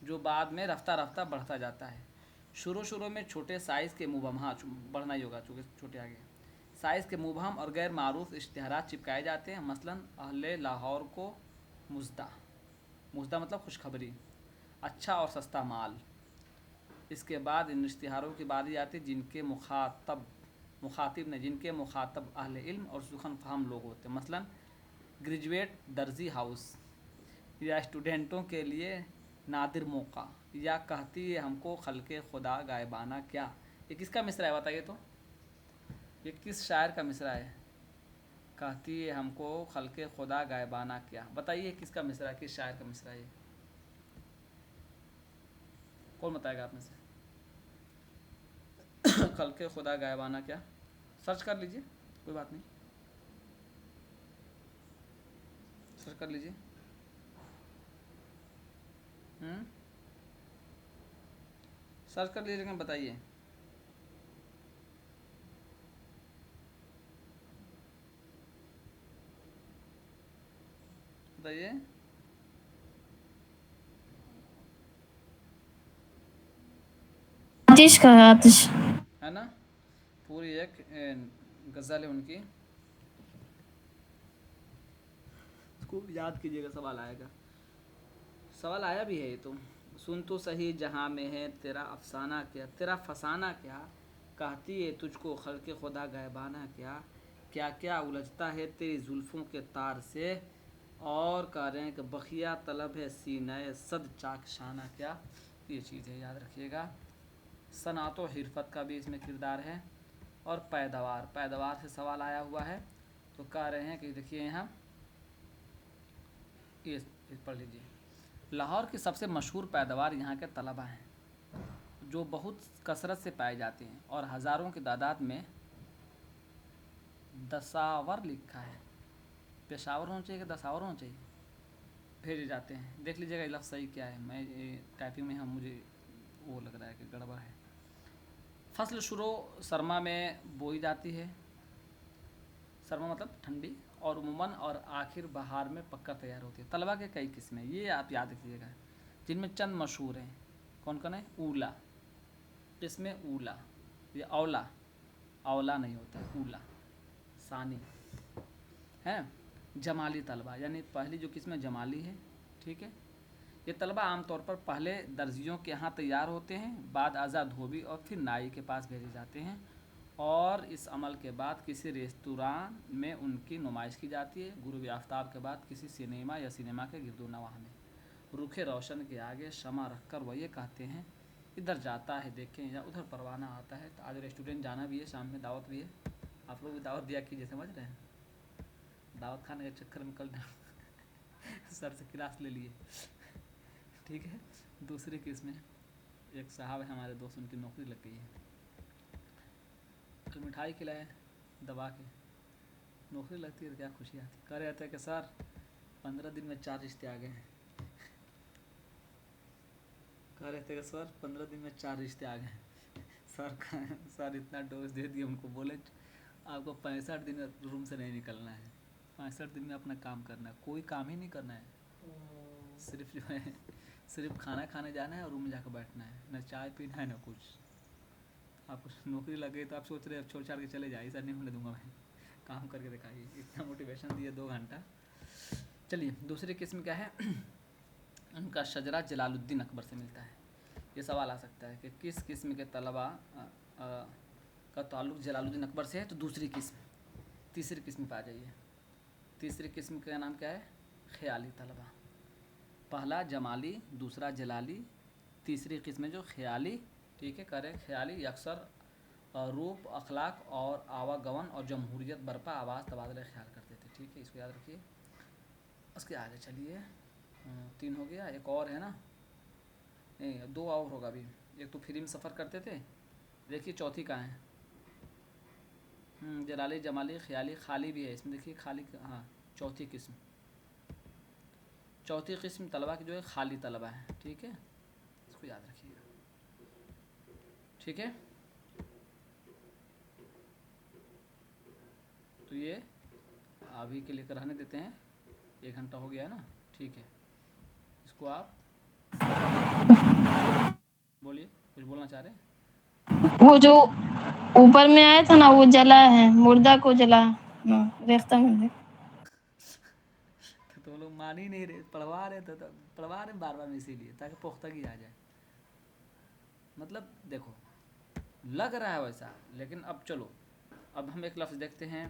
जो बाद में रफ्ता रफ्ता बढ़ता जाता है। शुरू में छोटे साइज़ के मुबहम, हाँ बढ़ना ही होगा चूँकि छोटे आगे, साइज़ के मुबहम और गैर मारूफ इश्तिहारात चिपकाए जाते हैं। मसलन अहले लाहौर को मुज़दा, मुज़दा मतलब खुशखबरी, अच्छा और सस्ता माल। इसके बाद इन इश्तिहारों की बारी आती है जिनके जिनके मुखातब अहले इल्म और सुखन फहम लोग होते हैं। मसलन ग्रेजुएट दर्जी हाउस, या स्टूडेंटों के लिए नादिर मौका, या कहती है हमको खल्के खुदा गायबाना क्या। ये किसका मिसरा है बताइए तो, ये किस शायर का मिसरा है? कहती है हमको खल्के खुदा गायबाना क्या, बताइए किसका मिसरा है, किस शायर का मिसरा है ये, कौन बताएगा आप में से? खल्के खुदा गायबाना क्या, सर्च कर लीजिए, कोई बात नहीं, सर्च कर लीजिए। सर्च कर लीजिए, लेकिन बताइए। बताइए। आतिश का है, आतिश है ना, पूरी एक गज़ल है उनकी, इसको याद कीजिएगा, सवाल आएगा, सवाल आया भी है ये तो। सुन तो सही जहाँ में है तेरा अफसाना क्या, तेरा फसाना क्या, कहती है तुझको खल्के खुदा गायबाना क्या, क्या क्या उलझता है तेरी जुल्फ़ों के तार से, और कह रहे हैं कि बखिया तलब है सीने सद चाकशाना क्या। ये चीज़ है, याद रखिएगा। सनात व हिरफत का भी इसमें किरदार है। और पैदावार से सवाल आया हुआ है, तो कह रहे हैं कि देखिए यहाँ ये पढ़ लीजिए। लाहौर की सबसे मशहूर पैदावार यहाँ के तलबा हैं, जो बहुत कसरत से पाए जाते हैं और हज़ारों की तादाद में दसावर लिखा है, पेशावर होना चाहिए कि दसावर होना चाहिए, भेजे जाते हैं। देख लीजिएगा लफ्ज़ सही क्या है, मैं टाइपिंग में मुझे वो लग रहा है कि गड़बड़ है। फसल शुरू सरमा में बोई जाती है, सरमा मतलब ठंडी, और उमूमन और आखिर बहार में पक्का तैयार होती है। तलबा के कई किस्में, ये आप याद रखिएगा, जिनमें चंद मशहूर हैं। कौन कौन है? ऊला, इसमें ऊला, ये औला नहीं होता है, ऊला सानी है। जमाली तलबा, यानी पहली जो किस्म जमाली है, ठीक है। ये तलबा आमतौर पर पहले दर्जियों के यहाँ तैयार होते हैं, बाद आज़ाद धोबी और फिर नाई के पास भेजे जाते हैं, और इस अमल के बाद किसी रेस्तुरां में उनकी नुमाइश की जाती है। गुरूब आफ्ताब के बाद किसी सिनेमा या सिनेमा के गिरदोनवाह में रुखे रोशन के आगे शमा रख कर वह ये कहते हैं इधर जाता है देखें, या उधर परवाना आता है। तो आज रेस्टोरेंट जाना भी है, शाम में दावत भी है, आप लोग भी दावत दिया कीजिए, समझ रहे हैं। दावत खाने के चक्कर में कल सर से क्लास ले लिए, ठीक है। दूसरी किस्म में एक साहब है हमारे दोस्त, उनकी नौकरी लग गई है, तो मिठाई खिलाए दबा के, नौकरी लगती है तो क्या खुशी आती। कह रहे थे कि सर 15 दिन में 4 रिश्ते आ गए हैं, कह रहे थे कि सर 15 दिन में 4 रिश्ते आ गए हैं। सर इतना डोज दे दिए उनको, बोले آپ کو 65 دن روم سے نہیں نکلنا ہے، 65 دن میں اپنا کام کرنا ہے، کوئی کام ہی نہیں کرنا ہے، صرف جو ہے صرف کھانا کھانے جانا ہے اور روم میں جا کے بیٹھنا ہے، نہ چائے پینا ہے نہ کچھ۔ آپ کو نوکری لگ گئی تو آپ سوچ رہے اب چھوڑ چھاڑ کے چلے جائے، ایسا نہیں ہونے دوں گا میں، کام کر کے دکھائیے، اتنا موٹیویشن دیے 2 گھنٹہ۔ چلیے دوسری قسم کیا ہے، ان کا شجرہ جلال الدین اکبر سے ملتا ہے۔ یہ سوال آ سکتا ہے کہ کس قسم کے طلباء کا تعلق جلال الدین اکبر سے ہے، تو تیسری قسم پہ آ جائیے۔ تیسری قسم کا نام کیا ہے؟ خیالی طلباء۔ پہلا جمالی، دوسرا جلالی، تیسری قسم ہے جو خیالی، ٹھیک ہے، کرے خیالی اکثر روپ، اخلاق اور آواگون اور جمہوریت برپا آواز تبادلہ خیال کرتے تھے، ٹھیک ہے، اس کو یاد رکھیے۔ اس کے آگے چلیے، 3 ہو گیا، ایک اور ہے نا، نہیں 2 اور ہوگا ابھی، ایک تو فری میں سفر کرتے تھے، دیکھیے چوتھی کہاں ہے، جلالی، جمالی، خیالی، خالی بھی ہے اس میں، دیکھیے خالی، ہاں چوتھی قسم طلباء کی جو ہے خالی طلباء ہے، ٹھیک ہے، اس کو یاد رکھیے گا، ٹھیک ہے۔ تو یہ ابھی کے لیے رہنے دیتے ہیں، 1 گھنٹہ ہو گیا ہے نا، ٹھیک ہے، اس کو آپ بولیے، کچھ بولنا چاہ رہے ہیں؟ وہ جو اوپر میں آیا تھا نا وہ جلا ہے، مردہ کو جلا ریختہ میں تو لوگ مان ہی نہیں رہے، پڑھوا رہے بار بار اسی لیے تاکہ پختگی آ جائے۔ مطلب دیکھو لگ رہا ہے ویسا، لیکن اب چلو اب ہم ایک لفظ دیکھتے ہیں